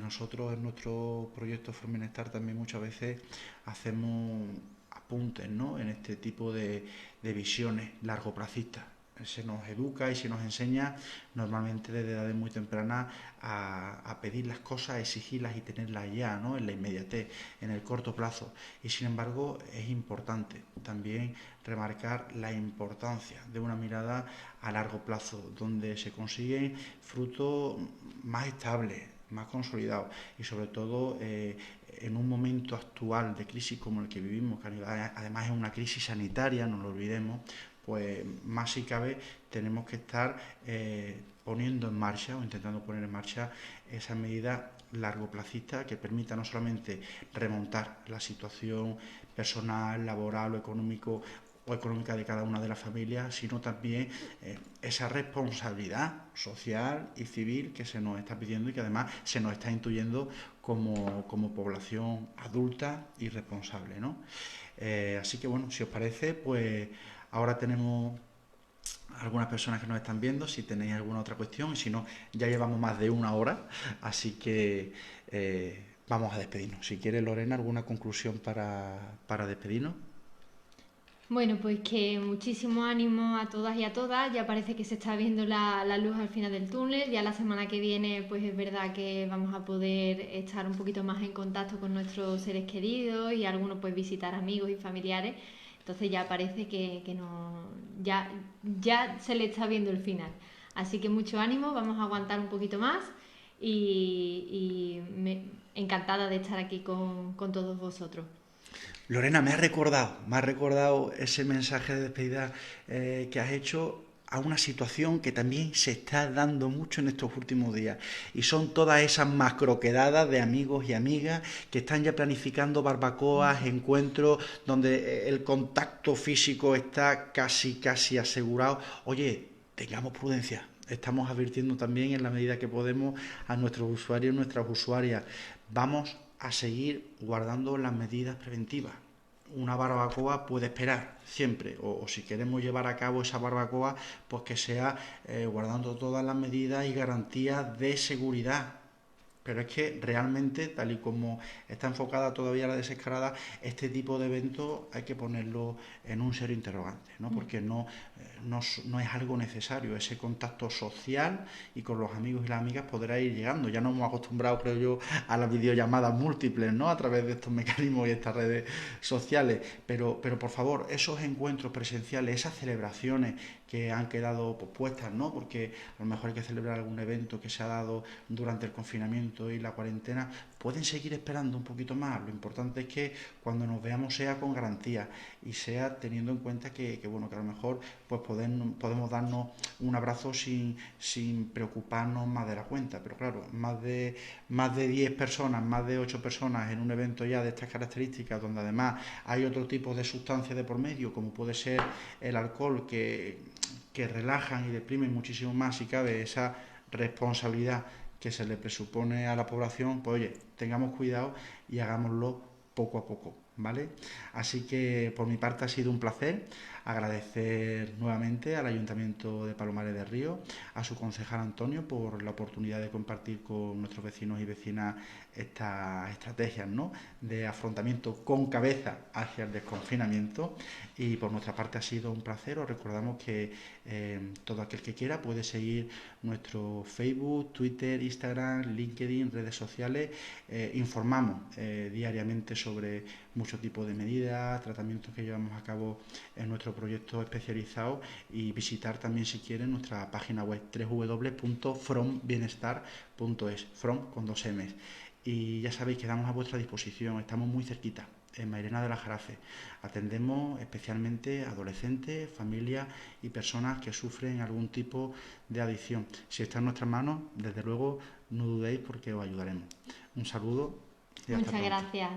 nosotros en nuestro proyecto Forminestar también muchas veces hacemos apuntes, ¿no?, en este tipo de visiones largoplacistas. Se nos educa y se nos enseña normalmente desde edades muy tempranas a pedir las cosas, a exigirlas y tenerlas ya, ¿no?, en la inmediatez, en el corto plazo. Y sin embargo es importante también remarcar la importancia de una mirada a largo plazo, donde se consiguen frutos más estables, más consolidados, y sobre todo en un momento actual de crisis como el que vivimos, que además es una crisis sanitaria, no lo olvidemos, pues más si cabe tenemos que estar poniendo en marcha, o intentando poner en marcha, esas medidas largoplacistas que permitan no solamente remontar la situación personal, laboral o económica de cada una de las familias, sino también esa responsabilidad social y civil que se nos está pidiendo, y que además se nos está intuyendo como población adulta y responsable, ¿no? Así que bueno, si os parece, pues ahora tenemos algunas personas que nos están viendo, si tenéis alguna otra cuestión, y si no, ya llevamos más de una hora, así que vamos a despedirnos. Si quieres, Lorena, alguna conclusión para despedirnos. Bueno, pues que muchísimo ánimo a todas y a todas. Ya parece que se está viendo la luz al final del túnel. Ya la semana que viene, pues es verdad que vamos a poder estar un poquito más en contacto con nuestros seres queridos, y algunos pues visitar amigos y familiares. Entonces ya parece que no, ya se le está viendo el final. Así que mucho ánimo, vamos a aguantar un poquito más, encantada de estar aquí con todos vosotros. Lorena, me ha recordado ese mensaje de despedida que has hecho a una situación que también se está dando mucho en estos últimos días, y son todas esas macroquedadas de amigos y amigas que están ya planificando barbacoas, encuentros donde el contacto físico está casi asegurado. Oye, tengamos prudencia. Estamos advirtiendo también en la medida que podemos a nuestros usuarios y nuestras usuarias. Vamos a seguir guardando las medidas preventivas. Una barbacoa puede esperar siempre, o si queremos llevar a cabo esa barbacoa, pues que sea guardando todas las medidas y garantías de seguridad. Pero es que realmente, tal y como está enfocada todavía la desescalada, este tipo de eventos hay que ponerlo en un serio interrogante, ¿no? Porque no es algo necesario. Ese contacto social y con los amigos y las amigas podrá ir llegando. Ya nos hemos acostumbrado, creo yo, a las videollamadas múltiples, ¿no? A través de estos mecanismos y estas redes sociales. Pero por favor, esos encuentros presenciales, esas celebraciones que han quedado pospuestas, ¿no? Porque a lo mejor hay que celebrar algún evento que se ha dado durante el confinamiento y la cuarentena, pueden seguir esperando un poquito más. Lo importante es que cuando nos veamos sea con garantía y sea teniendo en cuenta que bueno, que a lo mejor pues podemos darnos un abrazo sin preocuparnos más de la cuenta. Pero claro, más de 10 personas, más de 8 personas en un evento ya de estas características, donde además hay otro tipo de sustancias de por medio, como puede ser el alcohol, que relajan y deprimen muchísimo más, si cabe, esa responsabilidad que se le presupone a la población. Pues oye, tengamos cuidado y hagámoslo poco a poco, ¿vale? Así que por mi parte ha sido un placer. Agradecer nuevamente al Ayuntamiento de Palomares de Río, a su concejal Antonio, por la oportunidad de compartir con nuestros vecinos y vecinas estas estrategias, ¿no?, de afrontamiento con cabeza hacia el desconfinamiento. Y por nuestra parte ha sido un placer. Os recordamos que todo aquel que quiera puede seguir nuestro Facebook, Twitter, Instagram, LinkedIn, redes sociales. Informamos diariamente sobre muchos tipos de medidas, tratamientos que llevamos a cabo en nuestro proyecto especializado, y visitar también, si quieren, nuestra página web www.frombienestar.es, from con 2 M's. Y ya sabéis, quedamos a vuestra disposición, estamos muy cerquita, en Mairena de la Jarafe. Atendemos especialmente a adolescentes, familias y personas que sufren algún tipo de adicción. Si está en nuestras manos, desde luego no dudéis, porque os ayudaremos. Un saludo y hasta Muchas pronto. gracias.